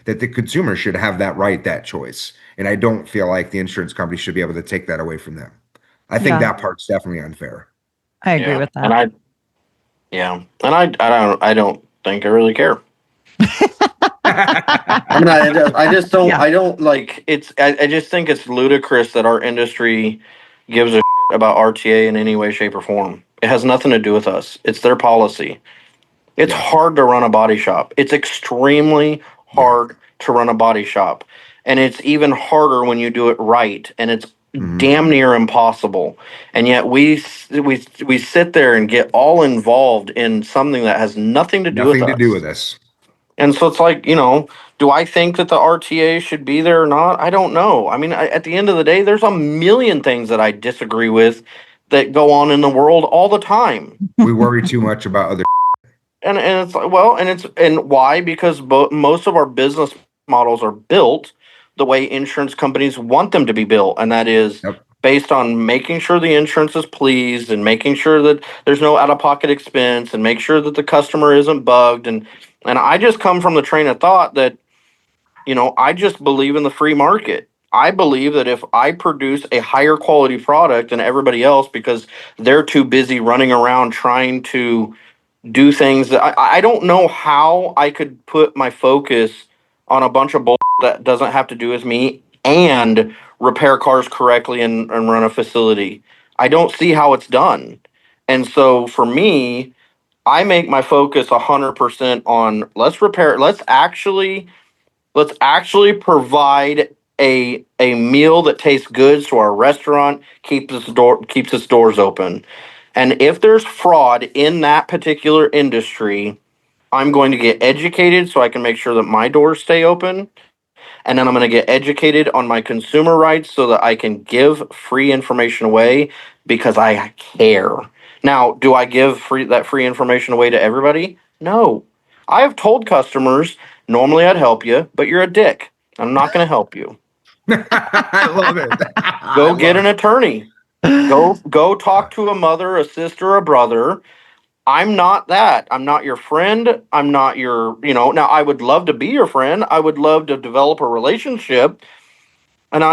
that the consumer should have that right, that choice. And I don't feel like the insurance company should be able to take that away from them. I think Yeah, that part's definitely unfair. I agree Yeah, with and that. I don't think I really care. I mean, Yeah. I don't like it's. I just think it's ludicrous that our industry gives a shit about RTA in any way, shape, or form. It has nothing to do with us. It's their policy. It's Yeah. hard to run a body shop. It's extremely Yeah. hard to run a body shop. And it's even harder when you do it right. And it's Mhm. damn near impossible. And yet we sit there and get all involved in something that has nothing to do with Nothing to do with us. this. And so it's like, do I think that the RTA should be there or not? I don't know. I mean, at the end of the day, there's a million things that I disagree with that go on in the world all the time. We worry too much about other. And it's like, well, and why? Because most of our business models are built the way insurance companies want them to be built, and that is Yep. based on making sure the insurance is pleased and making sure that there's no out of pocket expense and make sure that the customer isn't bugged. And I just come from the train of thought that I just believe in the free market. I believe that if I produce a higher quality product than everybody else because they're too busy running around trying to do things that I don't know how I could put my focus on a bunch of bull that doesn't have to do with me and repair cars correctly and run a facility. I don't see how it's done. And so for me, I make my focus 100% on let's actually provide a meal that tastes good so our restaurant keeps its doors open. And if there's fraud in that particular industry, I'm going to get educated so I can make sure that my doors stay open. And then I'm going to get educated on my consumer rights so that I can give free information away because I care. Now, do I give that free information away to everybody? No. I have told customers, normally I'd help you, but you're a dick. I'm not going to help you. I love it. I Go get love an it. attorney. Go talk to a mother, a sister, a brother. I'm not that. I'm not your friend. I'm not now I would love to be your friend. I would love to develop a relationship. And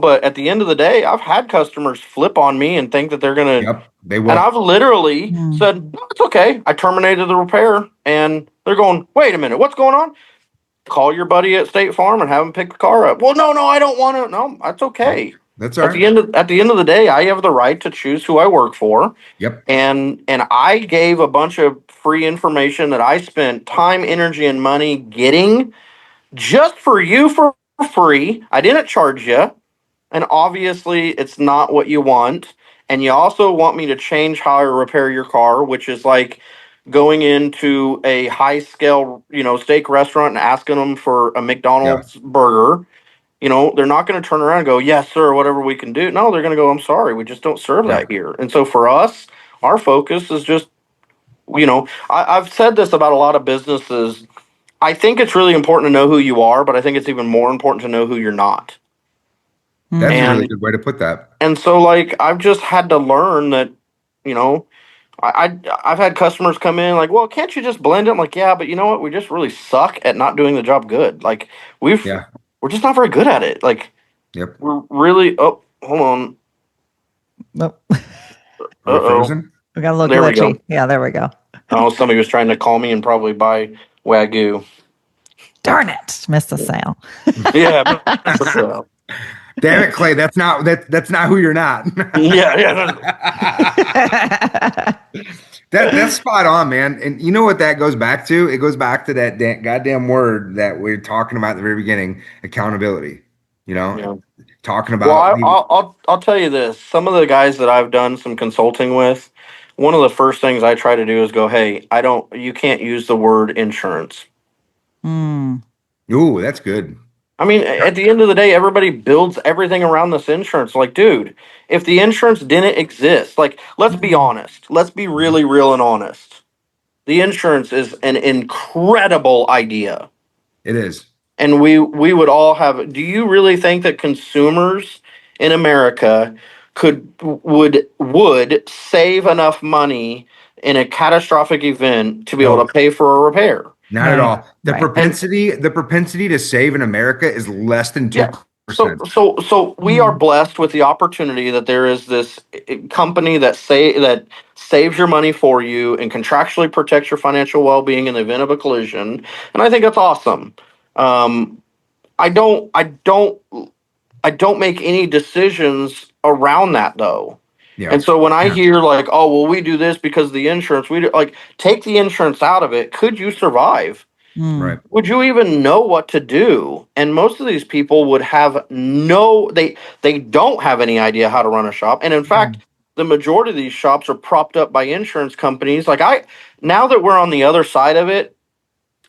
but at the end of the day, I've had customers flip on me and think that they're going to, Yep. They and will. I've literally Mm. said, "No, it's okay." I terminated the repair and they're going, "Wait a minute, what's going on?" Call your buddy at State Farm and have him pick the car up. Well, no, I don't want to. No, that's Nope. okay. That's all At right. the end of the day, I have the right to choose who I work for. Yep. And I gave a bunch of free information that I spent time, energy, and money getting just for you for free. I didn't charge you, and obviously it's not what you want. And you also want me to change how I repair your car, which is like going into a high scale, steak restaurant and asking them for a Yeah. McDonald's burger. They're not going to turn around and go, "Yes, sir, whatever we can do." No, they're going to go, "I'm sorry, we just don't serve Yeah. that here." And so for us, our focus is just, I've said this about a lot of businesses. I think it's really important to know who you are, but I think it's even more important to know who you're not. That's a Mm. really And good way to put that. and so like I've just had to learn that, you know, I've had customers come in like, "Well, can't you just blend it?" I'm like, "Yeah, but you know what? We just really suck at not doing the job good. Like Yeah. we're just not very good at it. Like Yep. we're really oh, hold on. Nope. Are we Uh-oh. frozen? We got a little There we glitchy. go. Yeah, there we go. Oh, somebody was trying to call me and probably buy Wagyu. Darn it. Missed the sale. Yeah. That's, uh, Damn it, Clay. That's not who you're not. yeah, yeah. That's spot on, man. And you know what that goes back to? It goes back to that goddamn word that we're talking about at the very beginning, accountability. You know, Yeah. talking Well, about the I'll tell you this. Some of the guys that I've done some consulting with, one of the first things I try to do is go, "Hey, you can't use the word insurance." Mm. ooh, that's good. I mean, at the end of the day, everybody builds everything around this insurance. Like, dude, if the insurance didn't exist, like, let's be Mm. honest. Let's be Mhm. really real and honest. The insurance is an incredible idea. It is. And we would all have. Do you really think that consumers in America would save enough money in a catastrophic event to be able No, to pay for a repair? Not at all. The Right. propensity to save in America is less than Yeah. 2%. So we are blessed with the opportunity that there is this company that saves your money for you and contractually protects your financial well-being in the event of a collision, and I think that's awesome. Um, I don't I don't I don't make any decisions around that though. Yeah. And so when I Yeah. hear like, oh well, we do this because of the insurance, we do, like take the insurance out of it. Could you survive? Mm. Right. Would you even know what to do? And most of these people would have they don't have any idea how to run a shop. And in fact, the majority of these shops are propped up by insurance companies. Like now that we're on the other side of it,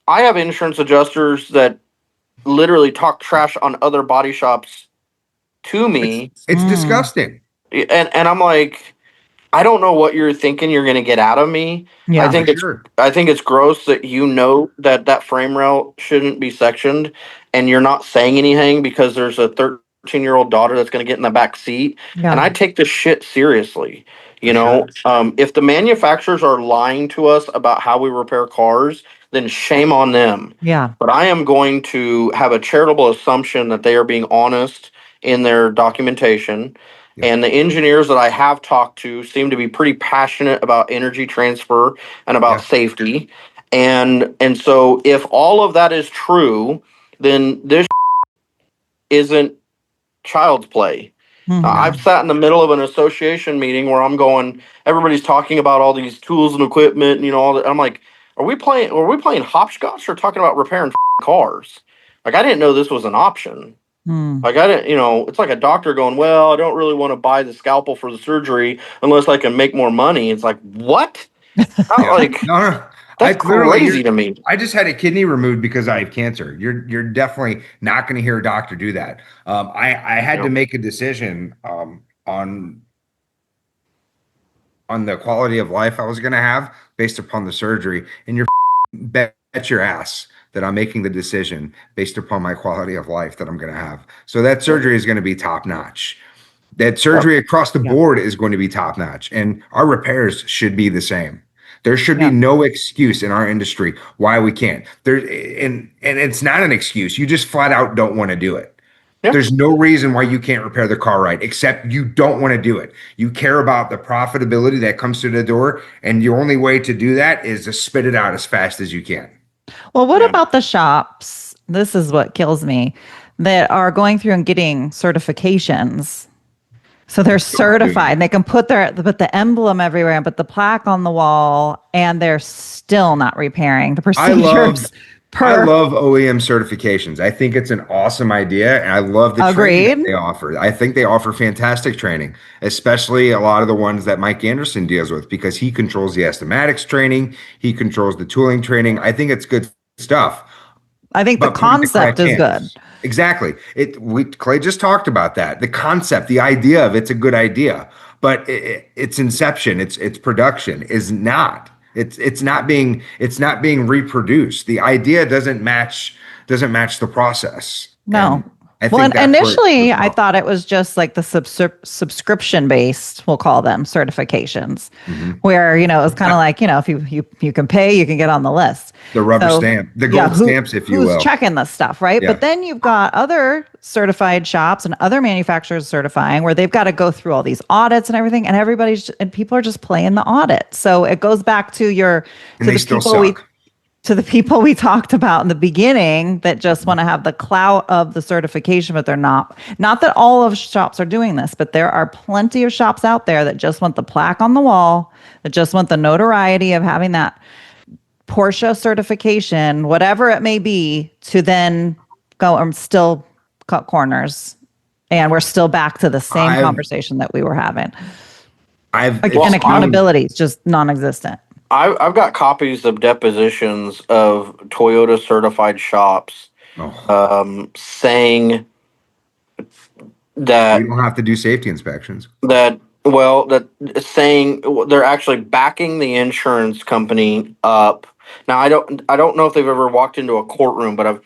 I have insurance adjusters that literally talk trash on other body shops to It's me, it's disgusting. and I'm like, I don't know what you're thinking you're going to get out of me. I Yeah. For think it's sure. I think it's gross that you know that that frame rail shouldn't be sectioned, and you're not saying anything because there's a 13-year-old daughter that's going to get in the back seat. And Yeah. I take this shit seriously. For sure. If the manufacturers are lying to us about how we repair cars, then shame on them. Yeah. But I am going to have a charitable assumption that they are being honest in their documentation. Yep. And the engineers that I have talked to seem to be pretty passionate about energy transfer and about Yeah. safety. And so if all of that is true, then this isn't child's play. Mhm. I've sat in the middle of an association meeting where I'm going, everybody's talking about all these tools and equipment, and all that. I'm like, are we playing hopscotch or talking about repairing cars? Like I didn't know this was an option. Mm. Like I didn't, it's like a doctor going, well, I don't really want to buy the scalpel for the surgery unless I can make more money. It's like, what? Yeah. Like No. I that's literally crazy to me. I just had a kidney removed because I have cancer. You're definitely not going to hear a doctor do that. I had to Yeah. make a decision on the quality of life I was going to have based upon the surgery, and you're bet your ass that I'm making the decision based upon my quality of life that I'm going to have. So that surgery is going to be top notch. That surgery across the Yeah. board is going to be top notch, and our repairs should be the same. There should be Yeah. no excuse in our industry why we can't. There and it's not an excuse. You just flat out don't want to do it. Yeah. There's no reason why you can't repair the car right, except you don't want to do it. You care about the profitability that comes through the door, and your only way to do that is to spit it out as fast as you can. Well, what Yeah. about the shops? This is what kills me that are going through and getting certifications. So they're Still not doing certified. it. They can put the emblem everywhere and put the plaque on the wall, and they're still not repairing the I love procedures I per. love OEM certifications. I think it's an awesome idea, and I love the training that Agreed. they offer. I think they offer fantastic training, especially a lot of the ones that Mike Anderson deals with because he controls the estimatics training, he controls the tooling training. I think it's good stuff, I think the but put it in the concept correct is good. hands. Exactly. Clay just talked about that. The concept, the idea of it's a good idea, but its inception, its production is not. It's not being reproduced. The idea doesn't match the process. No. And I Well, think and that's where it goes initially I wrong. thought it was just like the subscription based, we'll call them certifications, Mhm. where, it was kind of like, if you can pay, you can get on the list. The rubber So, stamp, the yeah, gold stamps, if you who's will. checking this stuff, right? Yeah. But then you've got other certified shops and other manufacturers certifying where they've got to go through all these audits and everything, and people are just playing the audit. So it goes back to And they still people suck. to the people we talked about in the beginning that just want to have the clout of the certification, but they're not that all of shops are doing this, but there are plenty of shops out there that just want the plaque on the wall, that just want the notoriety of having that Porsche certification, whatever it may be, to then go and still cut corners. And we're still back to the same I've conversation that we were having. I've Like, it's and funny. accountability is just non-existent. I've got copies of depositions of Toyota certified shops Oh, saying we that don't have to do safety inspections. that saying they're actually backing the insurance company up. Now I don't know if they've ever walked into a courtroom, but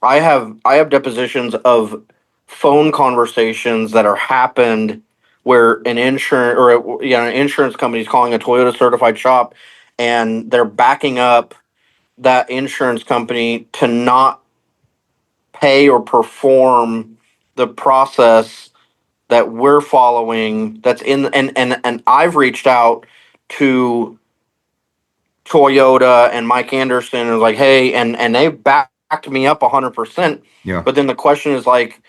I have depositions of phone conversations that are happened where an insurance company is calling a Toyota certified shop and they're backing up that insurance company to not pay or perform the process that we're following that's in and I've reached out to Toyota and Mike Anderson and was like, hey, and they backed me up 100%. Yeah. But then the question is like,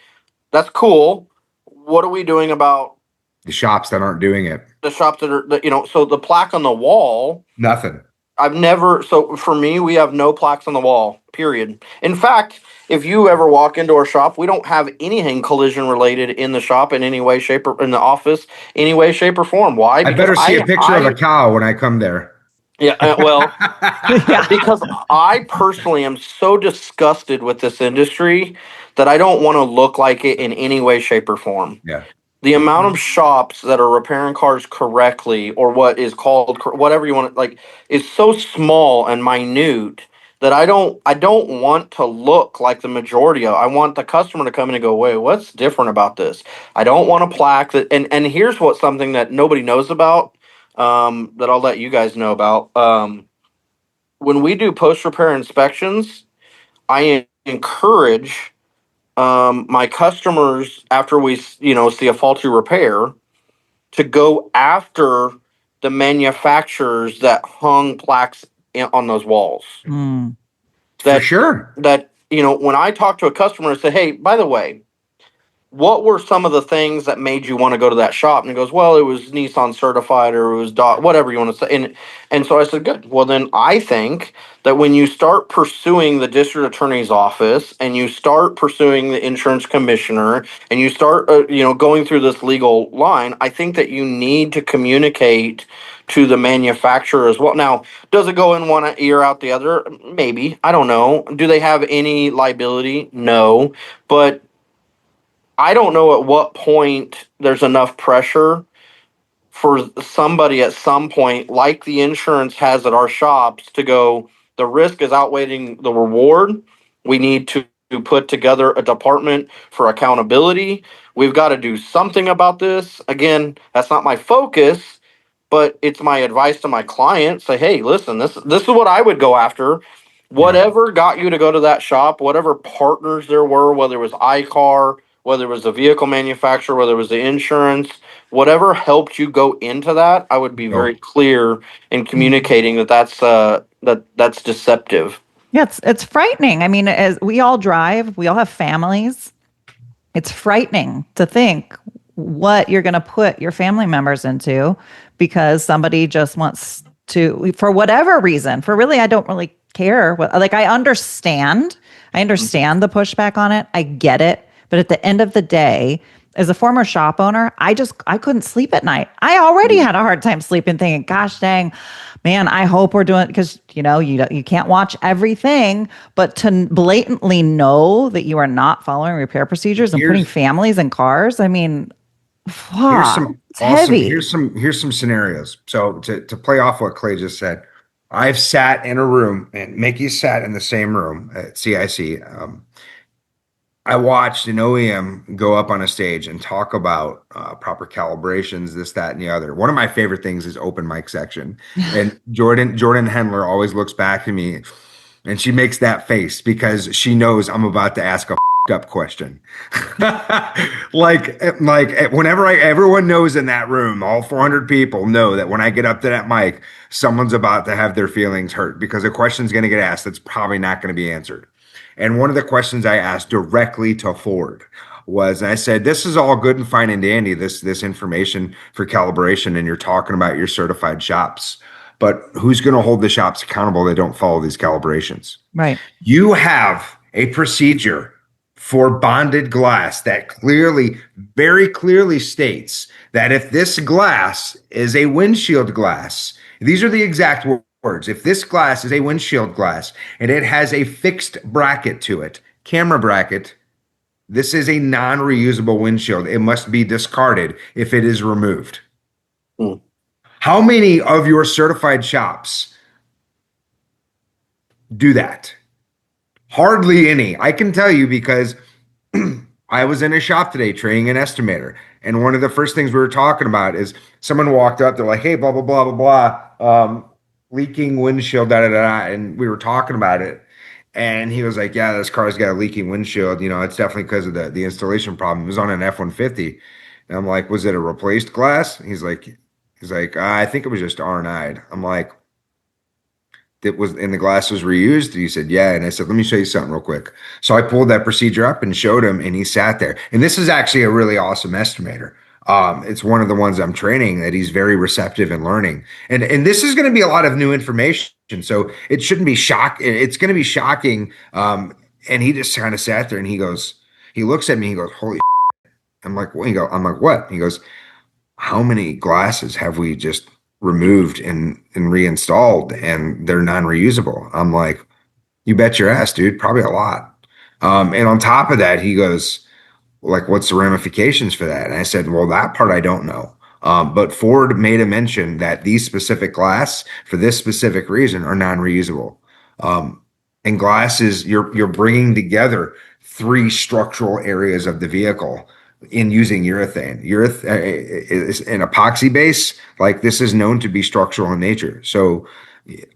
that's cool. What are we doing about The shops that aren't doing it. the shops that are, so the plaque on the wall, Nothing. so for me, we have no plaques on the wall, period. In fact, if you ever walk into our shop, we don't have anything collision related in the shop in any way, shape, or in the office, any way, shape, or form. Why? I Because better see a picture of a cow when I come there. yeah, well, Yeah. because I personally am so disgusted with this industry that I don't want to look like it in any way, shape, or form. Yeah. The amount of shops that are repairing cars correctly, or what is called whatever you want to like, is so small and minute that I don't want to look like the majority of. I want the customer to come in and go, wait, what's different about this? I don't want a plaque that. And here's what something that nobody knows about, that I'll let you guys know about. When we do post repair inspections, I encourage my customers, after we see a faulty repair, to go after the manufacturers that hung plaques on those walls. Mm. For That sure. when I talk to a customer and say, hey, by the way, what were some of the things that made you want to go to that shop? And he goes, well, it was Nissan certified, or it was whatever you want to say. And so I said, good. Well, then I think that when you start pursuing the district attorney's office and you start pursuing the insurance commissioner and you start, going through this legal line, I think that you need to communicate to the manufacturer as well. Now, does it go in one ear out the other? Maybe. I don't know. Do they have any liability? No. But I don't know at what point there's enough pressure for somebody at some point, like the insurance has at our shops, to go, the risk is outweighing the reward. We need to put together a department for accountability. We've got to do something about this. Again, that's not my focus, but it's my advice to my client. Say, hey, listen, this is what I would go after. Whatever got you to go to that shop, whatever partners there were, whether it was iCar, whether it was the vehicle manufacturer, whether it was the insurance, whatever helped you go into that, I would be very Oh, clear in communicating that's deceptive. Yeah, it's frightening. I mean, as we all drive, we all have families. It's frightening to think what you're going to put your family members into because somebody just wants to, for whatever reason, for really, I don't really care what, like, I understand the pushback on it. I get it. But at the end of the day, as a former shop owner, I couldn't sleep at night. I already had a hard time sleeping thinking, gosh dang, man, I hope we're doing, because you can't watch everything, but to blatantly know that you are not following repair procedures and putting here's families in cars, I mean, here's wow, some it's awesome heavy. here's some scenarios. So to play off what Clay just said, I've sat in a room, and Mickey sat in the same room at CIC. I watched an OEM go up on a stage and talk about proper calibrations, this, that, and the other. One of my favorite things is open mic section. And Jordan Hendler always looks back at me and she makes that face because she knows I'm about to ask a up question. like whenever everyone knows in that room, all 400 people know that when I get up to that mic, someone's about to have their feelings hurt because a question's going to get asked that's probably not going to be answered. And one of the questions I asked directly to Ford was, I said, this is all good and fine and dandy, this information for calibration, and you're talking about your certified shops. But who's going to hold the shops accountable that don't follow these calibrations? Right. You have a procedure for bonded glass that very clearly states that if this glass is a windshield glass, these are the exact words. If this glass is a windshield glass and it has a fixed bracket to it, camera bracket, this is a non-reusable windshield. It must be discarded if it is removed. Hmm. How many of your certified shops do that? Hardly any. I can tell you because I was in a shop today training an estimator. And one of the first things we were talking about is someone walked up, they're like, hey, blah, blah, blah, blah, blah. leaking windshield, da da da. And we were talking about it. And he was like, yeah, this car's got a leaking windshield. You know, it's definitely because of the installation problem. It was on an F-150. And I'm like, was it a replaced glass? He's like, I think it was just R&I'd. I'm like, that was, and the glass was reused? And he said, yeah. And I said, let me show you something real quick. So I pulled that procedure up and showed him, and he sat there. And this is actually a really awesome estimator. It's one of the ones I'm training that he's very receptive and learning. And this is going to be a lot of new information. So it shouldn't be it's going to be shocking. And he just kind of sat there and he looks at me, he goes, holy I'm like, what? I'm like, what? He goes, how many glasses have we just removed and reinstalled and they're non-reusable? I'm like, you bet your ass, dude, probably a lot. And on top of that, he goes, like, what's the ramifications for that? And I said, well, that part I don't know. But Ford made a mention that these specific glass for this specific reason are non-reusable. And glass is you're bringing together three structural areas of the vehicle in using urethane. Is an epoxy base. Like, this is known to be structural in nature. So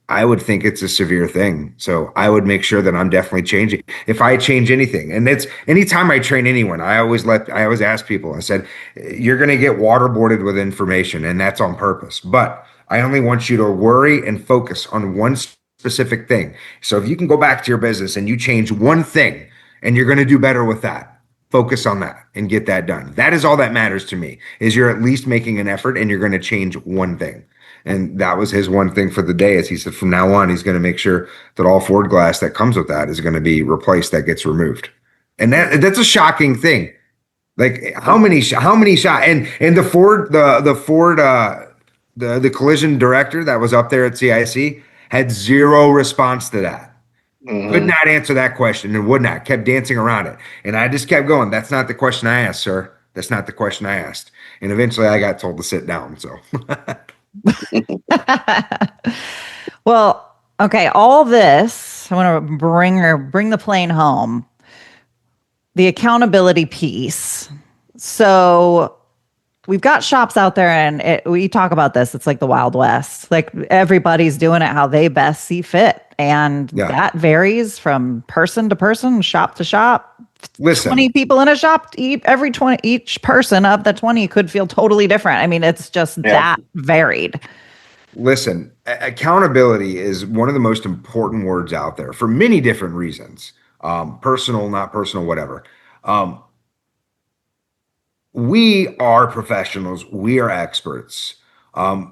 I would think it's a severe thing. So I would make sure that I'm definitely changing. If I change anything, and it's anytime I train anyone, I always ask people, I said, you're going to get waterboarded with information, and that's on purpose. But I only want you to worry and focus on one specific thing. So if you can go back to your business and you change one thing and you're going to do better with that, focus on that and get that done. That is all that matters to me, is you're at least making an effort and you're going to change one thing. And that was his one thing for the day, is he said from now on, he's going to make sure that all Ford glass that comes with that is going to be replaced, that gets removed. And that's a shocking thing. Like, how many shot and the Ford, the collision director that was up there at CIC had zero response to that. Could not answer that question and would not, kept dancing around it. And I just kept going. That's not the question I asked, sir. That's not the question I asked. And eventually I got told to sit down. So Well, okay, all this, I want to bring the plane home. The accountability piece. So we've got shops out there, and we talk about this. It's like the Wild West. Like, everybody's doing it how they best see fit. And that varies from person to person, shop to shop. Listen, 20 people in a shop, each person of the 20 could feel totally different. I mean, it's just that varied. Listen, accountability is one of the most important words out there for many different reasons. Personal, not personal, whatever. We are professionals. We are experts.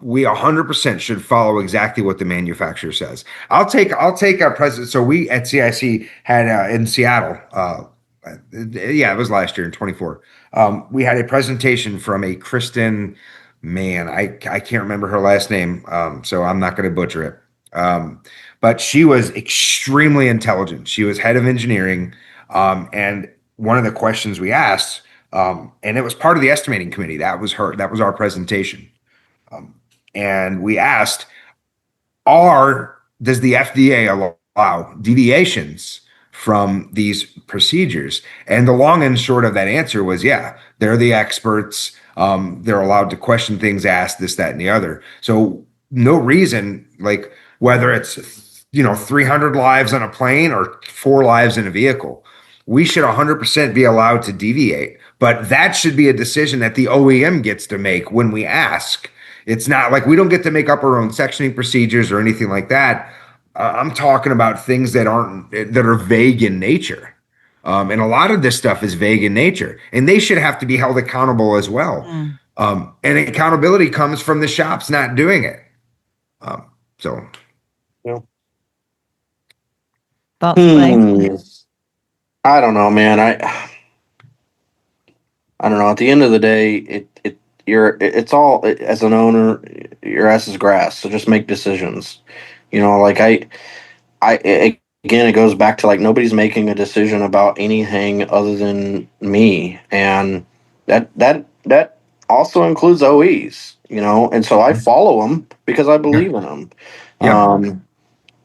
We 100% should follow exactly what the manufacturer says. I'll take our president. So we at CIC had in Seattle, it was last year in 24. We had a presentation from a Kristen, man, I can't remember her last name, so I'm not going to butcher it. But she was extremely intelligent. She was head of engineering, and one of the questions we asked, and it was part of the estimating committee. That was our presentation. And we asked, does the FDA allow deviations from these procedures? And the long and short of that answer was, yeah, they're the experts. They're allowed to question things, ask this, that, and the other. So no reason, like, whether it's 300 lives on a plane or 4 lives in a vehicle, we should 100% be allowed to deviate. But that should be a decision that the OEM gets to make when we ask. It's not like we don't get to make up our own sectioning procedures or anything like that. I'm talking about things that are vague in nature. And a lot of this stuff is vague in nature, and they should have to be held accountable as well. And accountability comes from the shops not doing it. Thoughts, Clay? I don't know, man. I don't know. At the end of the day, it's all, as an owner, your ass is grass. So just make decisions. Like again, it goes back to, like, nobody's making a decision about anything other than me, and that also includes OEs. And so I follow them because I believe in them. Yeah.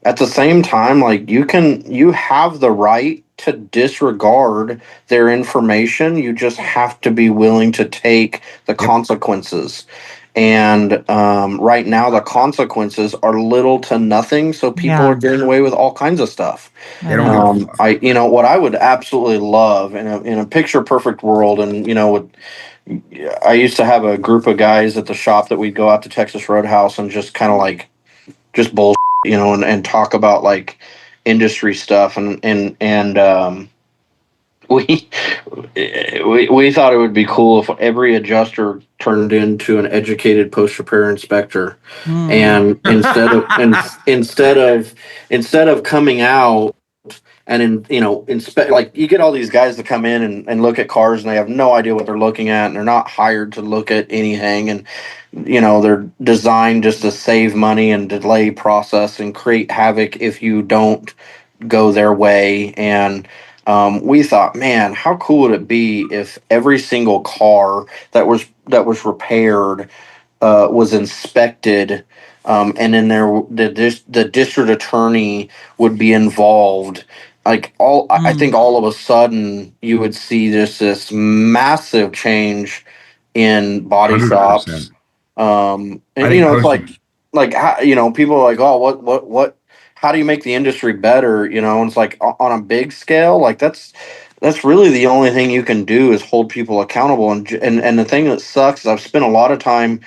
At the same time, like, you have the right to disregard their information. You just have to be willing to take the consequences. And right now, the consequences are little to nothing. So people are getting away with all kinds of stuff. They don't give a fuck. What I would absolutely love in a picture perfect world, and I used to have a group of guys at the shop that we'd go out to Texas Roadhouse and just kind of like just bullshit, and talk about like industry stuff, and we we thought it would be cool if every adjuster turned into an educated post repair inspector, and instead of coming out and inspect, like you get all these guys that come in and look at cars and they have no idea what they're looking at, and they're not hired to look at anything, and they're designed just to save money and delay process and create havoc if you don't go their way. And we thought, man, how cool would it be if every single car that was repaired was inspected, and then the district attorney would be involved. I think all of a sudden you would see this massive change in body 100%. shops. And I think it's like how, people are like, oh, what how do you make the industry better? And it's like on a big scale, like that's really the only thing you can do is hold people accountable. And the thing that sucks is I've spent a lot of time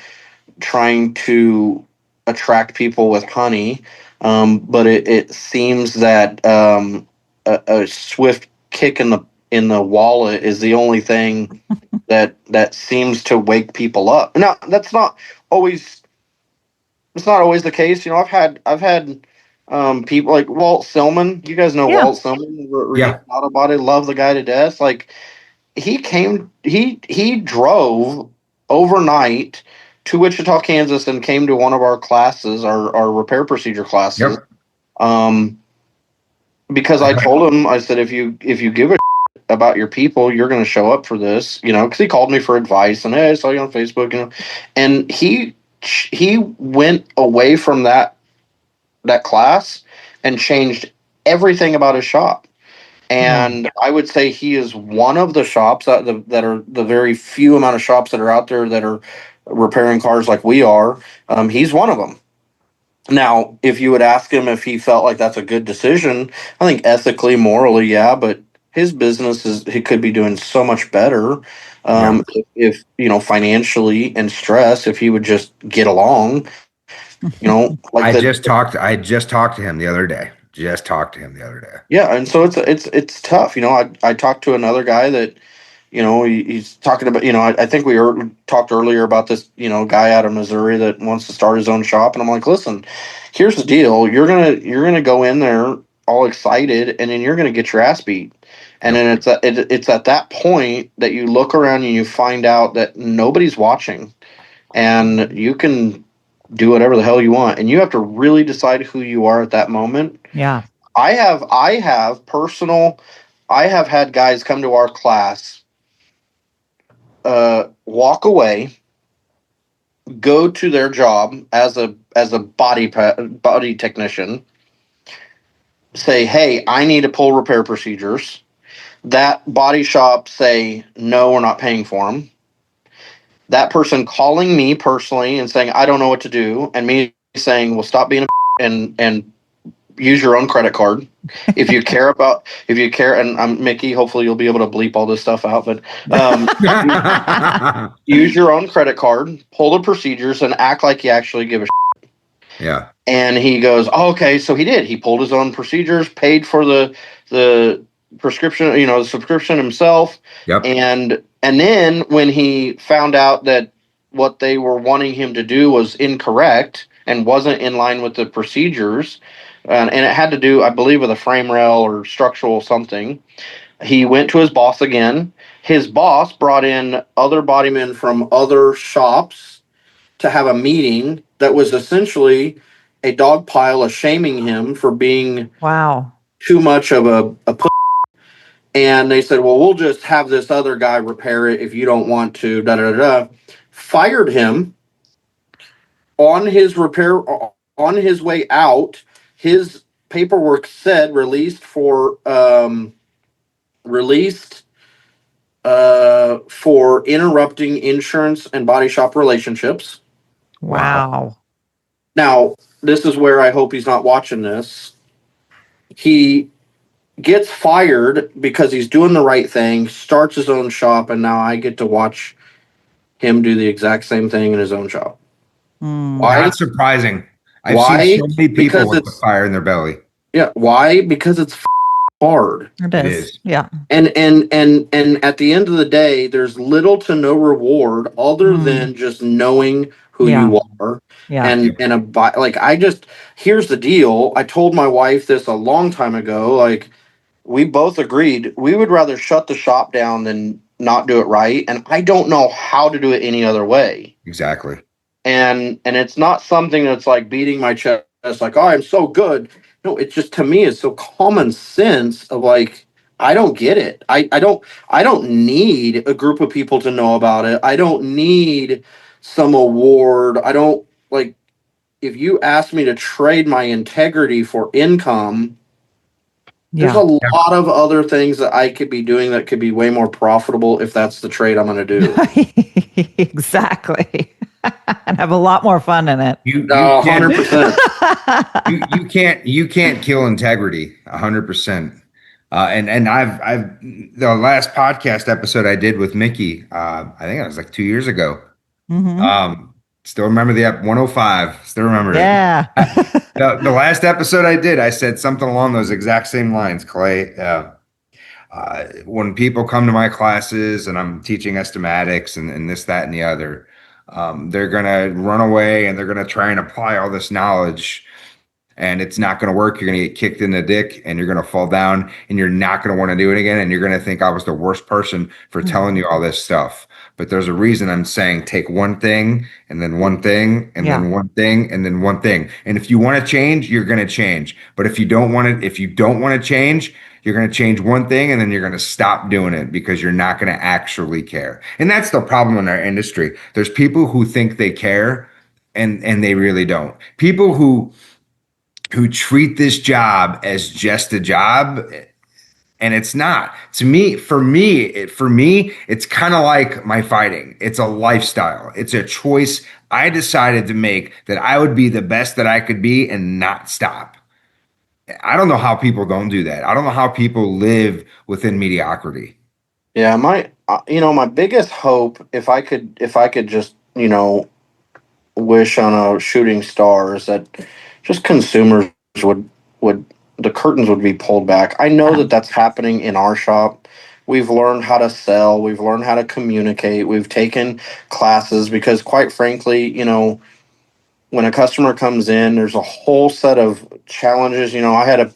trying to attract people with honey, but it seems that a swift kick in the wallet is the only thing that seems to wake people up. Now, always it's not always the case. I've had people like Walt Silman. You guys know Walt Silman, Yeah. Auto Body, love the guy to death. Like he drove overnight to Wichita, Kansas, and came to one of our classes, our repair procedure classes. Yep. Because I told him, I said, if you give a about your people, you're going to show up for this, because he called me for advice and, hey, I saw you on Facebook, and he went away from that class and changed everything about his shop. And I would say he is one of the shops that are the very few amount of shops that are out there that are repairing cars like we are. He's one of them. Now, if you would ask him if he felt like that's a good decision, I think ethically, morally, yeah, but his business he could be doing so much better, if financially and stress, if he would just get along, like I just talked to him the other day. Yeah, and so it's tough. I talked to another guy that he's talking about. I think we talked earlier about this. Guy out of Missouri that wants to start his own shop, and I'm like, listen, here's the deal. You're gonna go in there all excited, and then you're gonna get your ass beat. And then it's at that point that you look around and you find out that nobody's watching, and you can do whatever the hell you want, and you have to really decide who you are at that moment. Yeah. I have had guys come to our class, walk away, go to their job as a body technician, say, hey, I need to pull repair procedures. That body shop say, no, we're not paying for them. That person calling me personally and saying, I don't know what to do, and me saying, well, stop being a and use your own credit card. If you care, and I'm Micki, hopefully you'll be able to bleep all this stuff out, but use your own credit card, pull the procedures, and act like you actually give a shit. Yeah. And he goes, oh, okay, so he did. He pulled his own procedures, paid for the prescription, the subscription himself. Yep. And then when he found out that what they were wanting him to do was incorrect and wasn't in line with the procedures, and it had to do, I believe, with a frame rail or structural something, he went to his boss again. His boss brought in other bodymen from other shops to have a meeting that was essentially a dog pile of shaming him for being too much of a and they said, well, we'll just have this other guy repair it if you don't want to, fired him on his way out. His paperwork said released for interrupting insurance and body shop relationships. Wow. Now, this is where I hope he's not watching this. He gets fired because he's doing the right thing, starts his own shop, and now I get to watch him do the exact same thing in his own shop. Why? Not surprising. I've seen Why? so many people Because with the it's fire in their belly. yeah. Why? Because it's hard. It It is. is. Yeah. And at the end of the day, there's little to no reward other than just knowing who Yeah. you are. Yeah. And like I just here's the deal. I told my wife this a long time ago. Like we both agreed we would rather shut the shop down than not do it right. And I don't know how to do it any other way. Exactly. And it's not something that's like beating my chest like, oh, I'm so good. No, it's just to me it's so common sense of like I don't get it. I don't need a group of people to know about it. I don't need some award. I don't like if you ask me to trade my integrity for income, there's a Yeah. lot of other things that I could be doing that could be way more profitable if that's the trade I'm going to do. Exactly. And have a lot more fun in it. You No, can't 100%. you can't kill integrity 100%. And I've the last podcast episode I did with Micki, I think it was like 2 years ago. Hmm. Still remember the 105. Still remember it. Yeah. The last episode I did, I said something along those exact same lines, Clay. When people come to my classes and I'm teaching estimatics and this, that, and the other, they're gonna run away and they're gonna try and apply all this knowledge, and it's not going to work. You're going to get kicked in the dick and you're going to fall down and you're not going to want to do it again. And you're going to think I was the worst person for telling you all this stuff. But there's a reason I'm saying take one thing and then one thing and Yeah. then one thing and then one thing. And if you want to change, you're going to change. But if you don't want to change, you're going to change one thing and then you're going to stop doing it because you're not going to actually care. And that's the problem in our industry. There's people who think they care and they really don't. People who treat this job as just a job, and it's not. To me, for me it's kind of like my fighting. It's a lifestyle. It's a choice I decided to make that I would be the best that I could be and not stop. I don't know how people don't do that. I don't know how people live within mediocrity. Yeah, my biggest hope if I could just, wish on a shooting star is that just consumers would the curtains would be pulled back. I know Yeah. that that's happening in our shop. We've learned how to sell, we've learned how to communicate, we've taken classes because quite frankly, when a customer comes in, there's a whole set of challenges. I had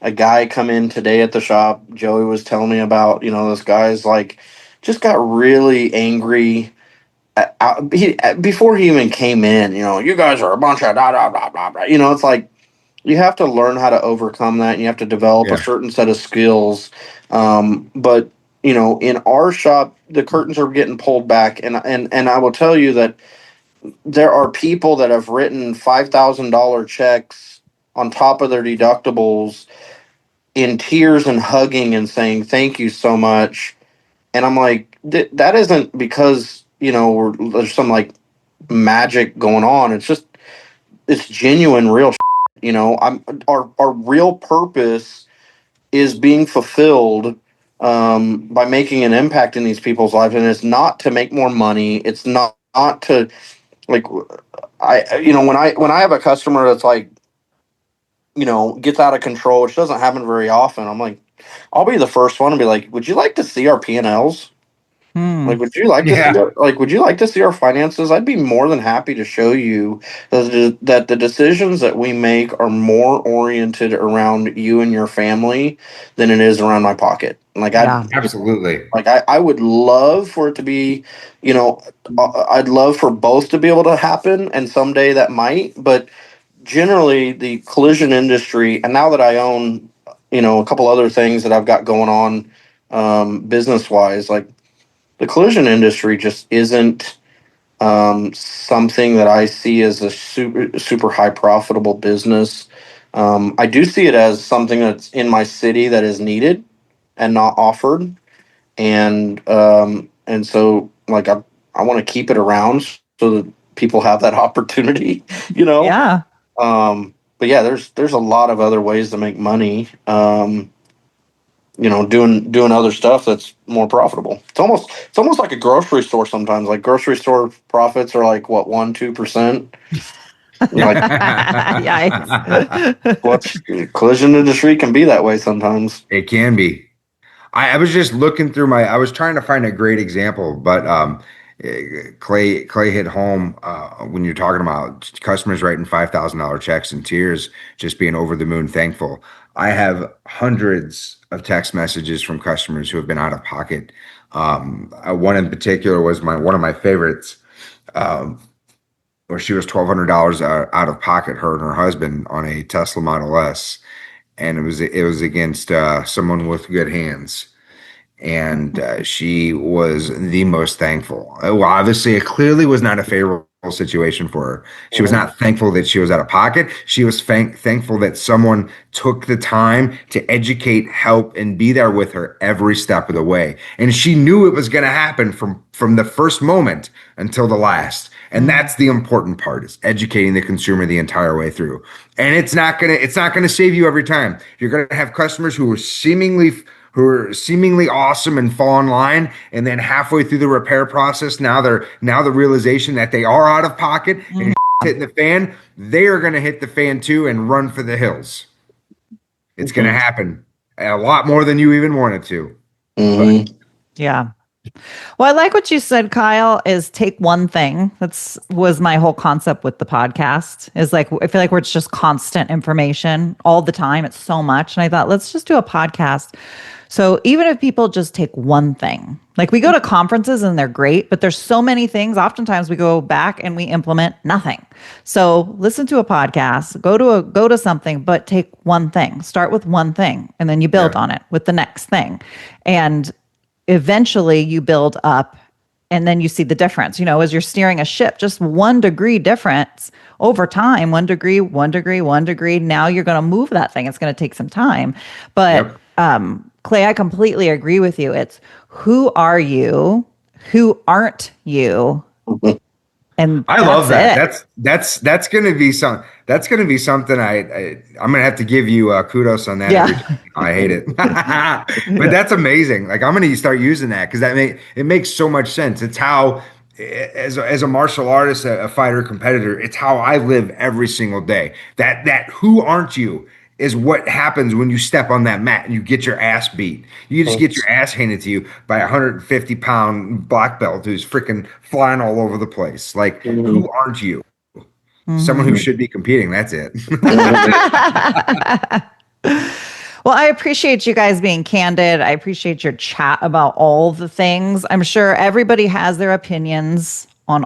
a guy come in today at the shop. Joey was telling me about, this guy's like just got really angry before he even came in. You guys are a bunch of da da da da da. It's like you have to learn how to overcome that, and you have to develop a Yeah, certain set of skills. But in our shop, the curtains are getting pulled back, and I will tell you that there are people that have written $5,000 checks on top of their deductibles in tears and hugging and saying thank you so much. And I'm like, that isn't because there's some like magic going on. It's just it's genuine, real. I'm our real purpose is being fulfilled by making an impact in these people's lives, and it's not to make more money. It's not to like when I have a customer that's like gets out of control, which doesn't happen very often. I'm like, I'll be the first one to be like, would you like to see our P&Ls? Hmm. Like, would you like to see yeah, would you like to see our finances? I'd be more than happy to show you that the decisions that we make are more oriented around you and your family than it is around my pocket. Like Yeah. absolutely. I would love for it to be, you know, I'd love for both to be able to happen, and someday that might. But generally, the collision industry, and now that I own, a couple other things that I've got going on, business wise, like the collision industry just isn't something that I see as a super high profitable business. I do see it as something that's in my city that is needed and not offered, and so like I want to keep it around so that people have that opportunity, you know? Yeah. But yeah, there's a lot of other ways to make money. Doing other stuff that's more profitable. It's almost like a grocery store sometimes. Like grocery store profits are like what 1-2%. Like Yikes. what collision industry can be that way sometimes. It can be. I was just looking through I was trying to find a great example, but Clay hit home when you're talking about customers writing $5,000 checks in tears, just being over the moon thankful. I have hundreds of text messages from customers who have been out of pocket. One in particular was one of my favorites, where she was $1,200 out of pocket, her and her husband, on a Tesla Model S, and it was against someone with good hands, and she was the most thankful. Well, obviously, it clearly was not a favorable situation for her. She was not thankful that she was out of pocket. She was thankful that someone took the time to educate, help, and be there with her every step of the way. And she knew it was going to happen from the first moment until the last. And that's the important part, is educating the consumer the entire way through. And it's not gonna save you every time. You're gonna have customers who are seemingly awesome and fall in line, and then halfway through the repair process, now the realization that they are out of pocket and hitting the fan, they are gonna hit the fan too and run for the hills. It's gonna happen a lot more than you even wanted to. Mm-hmm. Yeah. Well, I like what you said, Kyle, is take one thing. Was my whole concept with the podcast, is like, I feel like it's just constant information all the time. It's so much. And I thought, let's just do a podcast. So even if people just take one thing, like we go to conferences and they're great, but there's so many things. Oftentimes we go back and we implement nothing. So listen to a podcast, go to something, but take one thing, start with one thing, and then you build on it with the next thing. And eventually you build up, and then you see the difference, as you're steering a ship, just 1 degree difference over time, 1 degree, 1 degree, 1 degree. Now you're going to move that thing. It's going to take some time. But Clay, I completely agree with you. It's who are you? Who aren't you? And I love that. That's going to be something I'm going to have to give you kudos on that. Yeah. I hate it, but that's amazing. Like, I'm going to start using that, because it makes so much sense. It's how, as a martial artist, a fighter, competitor, it's how I live every single day. That who aren't you is what happens when you step on that mat and you get your ass beat. You just get your ass handed to you by a 150-pound black belt who's freaking flying all over the place. Like, who aren't you? Someone who should be competing. That's it. Well, I appreciate you guys being candid. I appreciate your chat about all the things. I'm sure everybody has their opinions on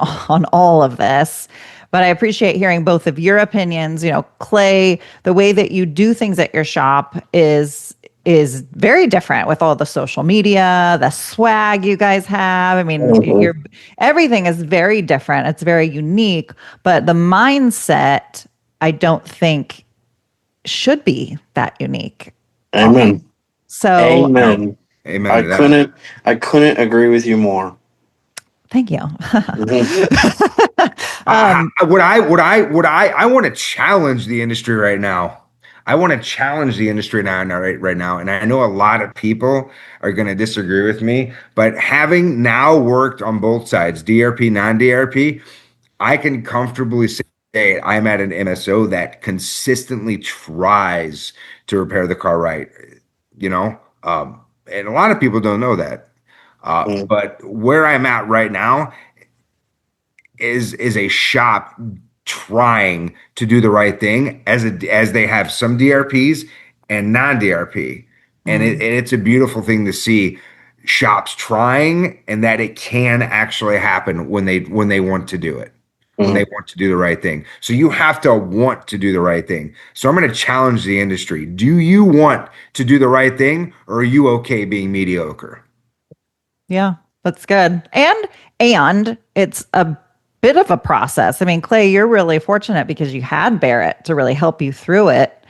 all of this, but I appreciate hearing both of your opinions. Clay, the way that you do things at your shop is very different, with all the social media, the swag you guys have. I mean, everything is very different. It's very unique, but the mindset, I don't think, should be that unique. Amen. Amen. Amen. I couldn't agree with you more. Thank you. I want to challenge the industry right now. Right now, and I know a lot of people are going to disagree with me, but having now worked on both sides, DRP, non-DRP, I can comfortably say I'm at an MSO that consistently tries to repair the car right, and a lot of people don't know that. But where I'm at right now is a shop trying to do the right thing, as they have some DRPs and non-DRP, and it's a beautiful thing to see shops trying, and that it can actually happen when they want to do it. When they want to do the right thing. So you have to want to do the right thing. So I'm going to challenge the industry. Do you want to do the right thing, or are you okay being mediocre? Yeah, that's good. And it's a bit of a process. I mean, Clay, you're really fortunate because you had Barrett to really help you through it.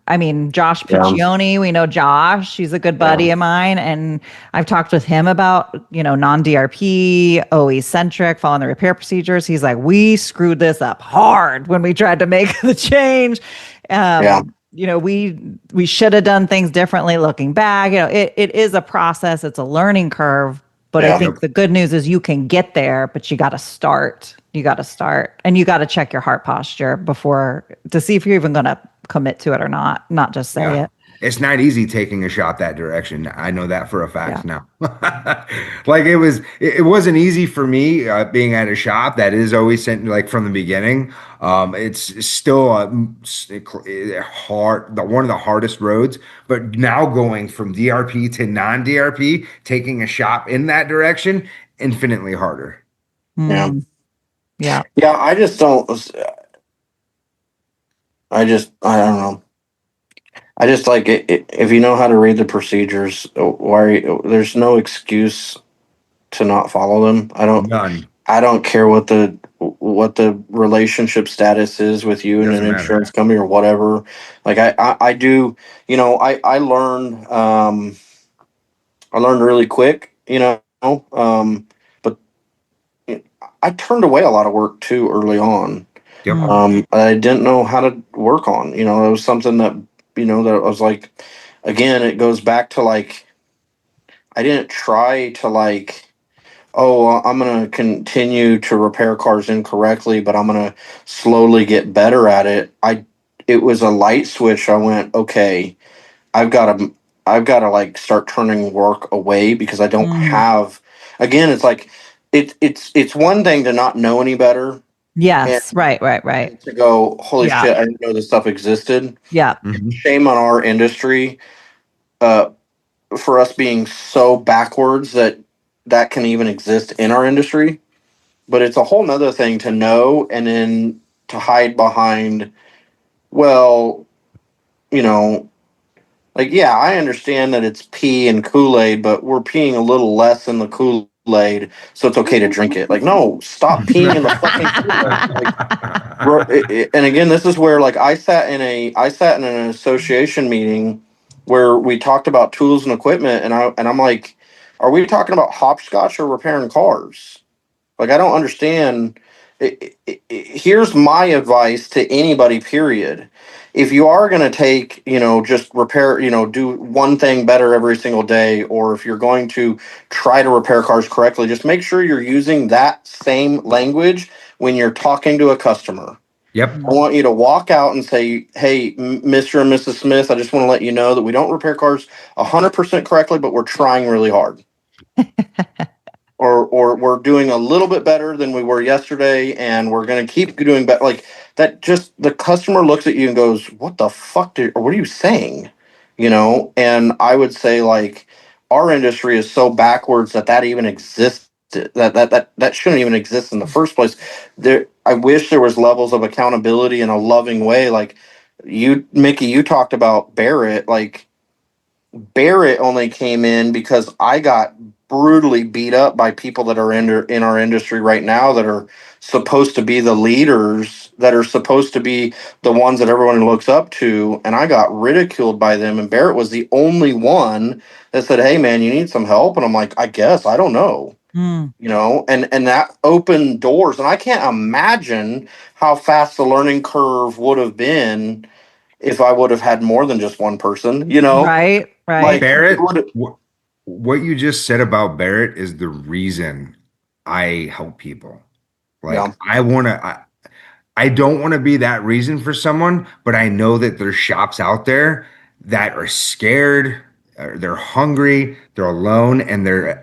I mean, Josh Yeah. Piccioni, we know Josh. He's a good buddy of mine. And I've talked with him about, non-DRP, OE centric, following the repair procedures. He's like, we screwed this up hard when we tried to make the change. Yeah. We should have done things differently looking back. It is a process. It's a learning curve. But I Yeah. think the good news is you can get there, but you got to start. You got to start. And you got to check your heart posture to see if you're even going to commit to it or not just say it. It's not easy taking a shot that direction. I know that for a fact now. Like it wasn't easy for me being at a shop that is always sent like from the beginning. It's still hard, one of the hardest roads. But now going from DRP to non-DRP, taking a shop in that direction, infinitely harder. Yeah. Yeah. Yeah. I don't know. I just like it, if you know how to read the procedures, there's no excuse to not follow them. None. I don't care what the relationship status is with you and an Doesn't matter. insurance company or whatever. Like I do, I learned really quick, but I turned away a lot of work too early on. Yep. I didn't know how to work on. It was something that that I was like, again, it goes back to like, I didn't try to like, oh, I'm gonna continue to repair cars incorrectly, but I'm gonna slowly get better at it. It was a light switch. I went, okay, I've got to like start turning work away because I don't have. Again, it's like it's one thing to not know any better. Yes. Right. To go, holy Yeah. shit, I didn't know this stuff existed. Yeah. Shame on our industry for us being so backwards that can even exist in our industry. But it's a whole nother thing to know and then to hide behind, well, like, yeah, I understand that it's pee and Kool-Aid, but we're peeing a little less in the Kool-Aid, so it's okay to drink it. Like, no, stop peeing in the fucking Kool-Aid. Like, and again, this is where like I sat in an association meeting where we talked about tools and equipment, and I'm like, are we talking about hopscotch or repairing cars? Like, I don't understand. Here's my advice to anybody, period. If you are going to take, just repair, do one thing better every single day, or if you're going to try to repair cars correctly, just make sure you're using that same language when you're talking to a customer. Yep. I want you to walk out and say, hey, Mr. and Mrs. Smith, I just want to let you know that we don't repair cars 100% correctly, but we're trying really hard. Or we're doing a little bit better than we were yesterday, and we're going to keep doing better. Like that, just the customer looks at you and goes, what the fuck or what are you saying? And I would say like our industry is so backwards that even exists. That shouldn't even exist in the first place. I wish there was levels of accountability in a loving way. Like Micki, you talked about Barrett. Like Barrett only came in because I got brutally beat up by people that are in our industry right now that are supposed to be the leaders, that are supposed to be the ones that everyone looks up to, and I got ridiculed by them. And Barrett was the only one that said, hey man, you need some help. And I'm like, I guess, I don't know. And that opened doors, and I can't imagine how fast the learning curve would have been if I would have had more than just one person, Right. Like Barrett, what you just said about Barrett is the reason I help people. Like I don't want to be that reason for someone, but I know that there's shops out there that are scared, they're hungry, they're alone, and they're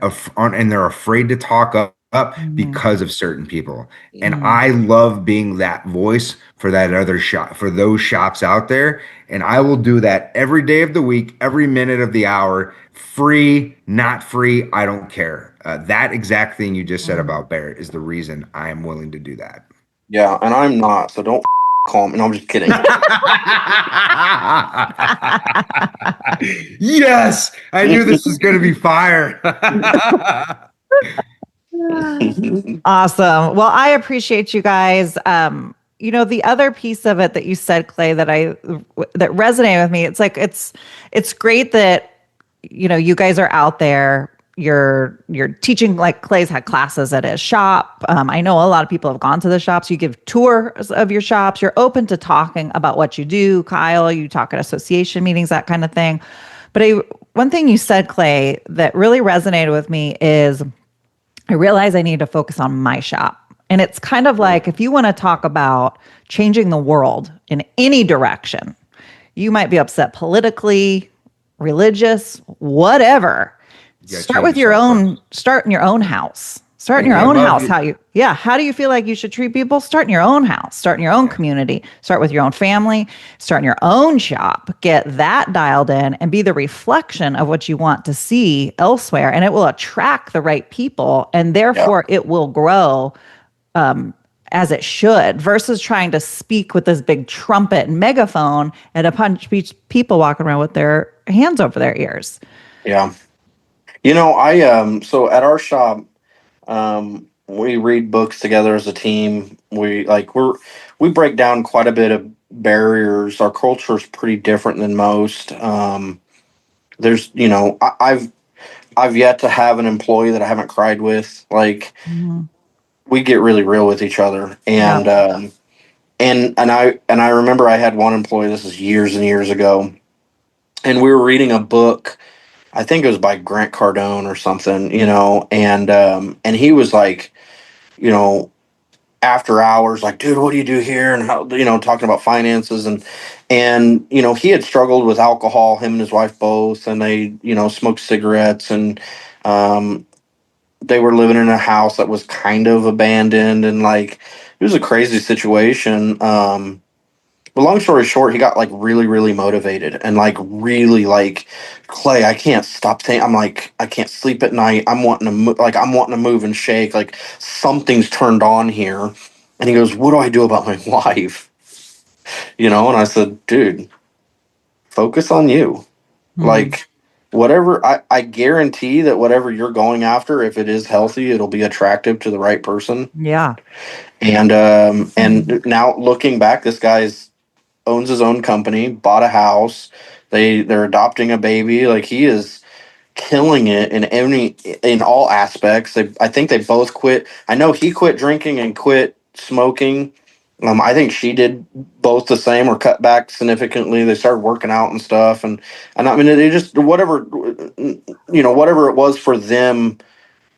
afraid to talk up because of certain people. And I love being that voice for that other shop, for those shops out there. And I will do that every day of the week, every minute of the hour, free, not free. I don't care. That exact thing you just said about Barrett is the reason I am willing to do that. Yeah, and I'm not, so don't call me. No, I'm just kidding. Yes, I knew this was going to be fire. Awesome. Well, I appreciate you guys. the other piece of it that you said, Clay, that resonated with me, it's like it's great that you guys are out there. You're teaching, like Clay's had classes at his shop. I know a lot of people have gone to the shops. You give tours of your shops. You're open to talking about what you do. Kyle, you talk at association meetings, that kind of thing. But one thing you said, Clay, that really resonated with me is I realize I need to focus on my shop. And it's kind of like if you want to talk about changing the world in any direction, you might be upset politically, religious, whatever. Start in your own house. Start in your own house. How do you feel like you should treat people? Start in your own house. Start in your own community. Start with your own family. Start in your own shop. Get that dialed in and be the reflection of what you want to see elsewhere. And it will attract the right people. And therefore it will grow as it should, versus trying to speak with this big trumpet and megaphone and a bunch of people walking around with their hands over their ears. Yeah. So at our shop, we read books together as a team. We break down quite a bit of barriers. Our culture is pretty different than most. There's, I've yet to have an employee that I haven't cried with. Like, we get really real with each other, and I remember I had one employee. This is years and years ago, and we were reading a book. I think it was by Grant Cardone or something, and he was like, after hours, like, dude, what do you do here? And how, talking about finances and he had struggled with alcohol, him and his wife both, and they, smoked cigarettes, and they were living in a house that was kind of abandoned, and like, it was a crazy situation. But long story short, he got like really, really motivated and like really like, Clay, I can't stop thinking. I'm like, I can't sleep at night. I'm wanting to move and shake. Like, something's turned on here. And he goes, what do I do about my wife? And I said, dude, focus on you. Like, whatever, I guarantee that whatever you're going after, if it is healthy, it'll be attractive to the right person. Yeah. And now looking back, this guy's owns his own company, bought a house. They're adopting a baby. Like, he is killing it in all aspects. I think they both quit. I know he quit drinking and quit smoking. I think she did both the same or cut back significantly. They started working out and stuff, and I mean, they just whatever it was for them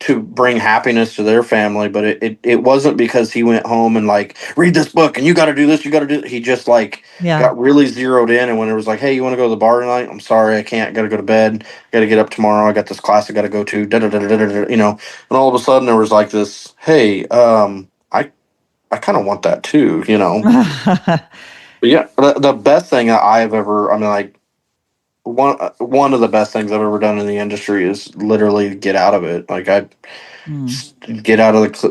to bring happiness to their family, but it wasn't because he went home and like, read this book and you got to do this, you got to do. He just like got really zeroed in, and when it was like, hey, you want to go to the bar tonight? I'm sorry, I can't. Got to go to bed. Got to get up tomorrow. I got this class I got to go to. And all of a sudden there was like this. Hey, I kind of want that too. But yeah, the best thing that I've ever, I mean, like, one of the best things I've ever done in the industry is literally get out of it. Like, I get out of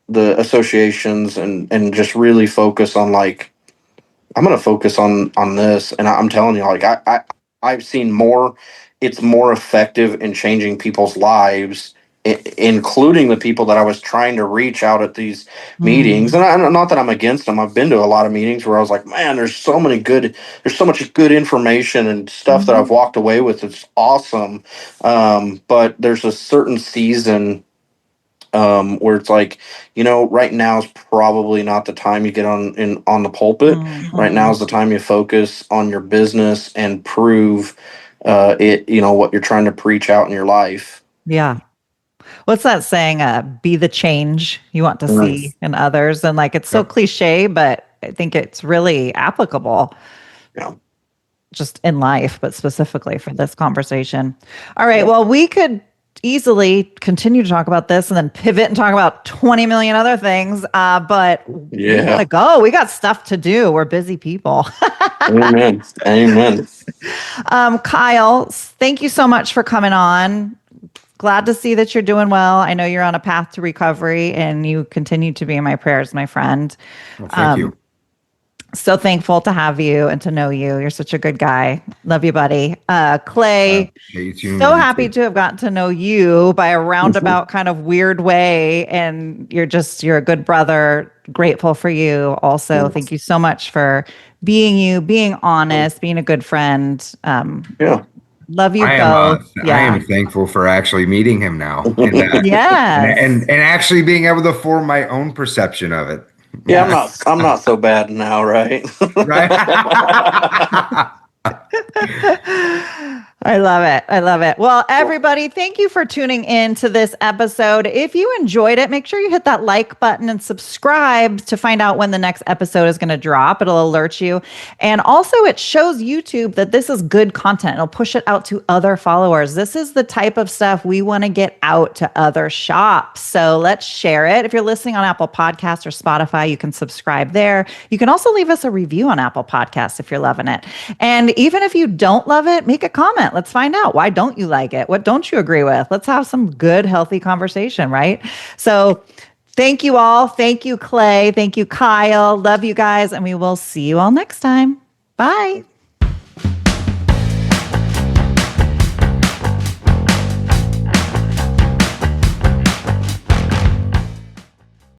the associations and just really focus on, like, I'm going to focus on this. And I'm telling you, like, I've seen more. It's more effective in changing people's lives, including the people that I was trying to reach out at these meetings. And not that I'm against them. I've been to a lot of meetings where I was like, man, there's so much good information and stuff that I've walked away with. It's awesome. But there's a certain season where it's like, right now is probably not the time you get on the pulpit. Right now is the time you focus on your business and prove what you're trying to preach out in your life. Yeah. What's that saying? Be the change you want to see in others. And like, it's so cliche, but I think it's really applicable. Yeah. Just in life, but specifically for this conversation. All right. Well, we could easily continue to talk about this and then pivot and talk about 20 million other things. But we gotta go. We got stuff to do. We're busy people. Amen. Kyle, thank you so much for coming on. Glad to see that you're doing well. I know you're on a path to recovery, and you continue to be in my prayers, my friend. Well, thank you. So thankful to have you and to know you. You're such a good guy. Love you, buddy. Clay, Yeah, you too. so Love you happy too. to have gotten to know you by a roundabout kind of weird way. And you're a good brother. Grateful for you. Also, thank you so much for being you, being honest, being a good friend. Yeah. Love you I am both. I Yeah. am thankful for actually meeting him now, and Yes. and actually being able to form my own perception of it. Yeah, Yes. I'm not so bad now, right? Right. I love it. I love it. Well, everybody, thank you for tuning in to this episode. If you enjoyed it, make sure you hit that like button and subscribe to find out when the next episode is going to drop. It'll alert you. And also, it shows YouTube that this is good content. It'll push it out to other followers. This is the type of stuff we want to get out to other shops. So let's share it. If you're listening on Apple Podcasts or Spotify, you can subscribe there. You can also leave us a review on Apple Podcasts if you're loving it. And even if you don't love it, make a comment. Let's find out. Why don't you like it? What don't you agree with? Let's have some good, healthy conversation, right? So thank you all. Thank you, Clay. Thank you, Kyle. Love you guys. And we will see you all next time. Bye.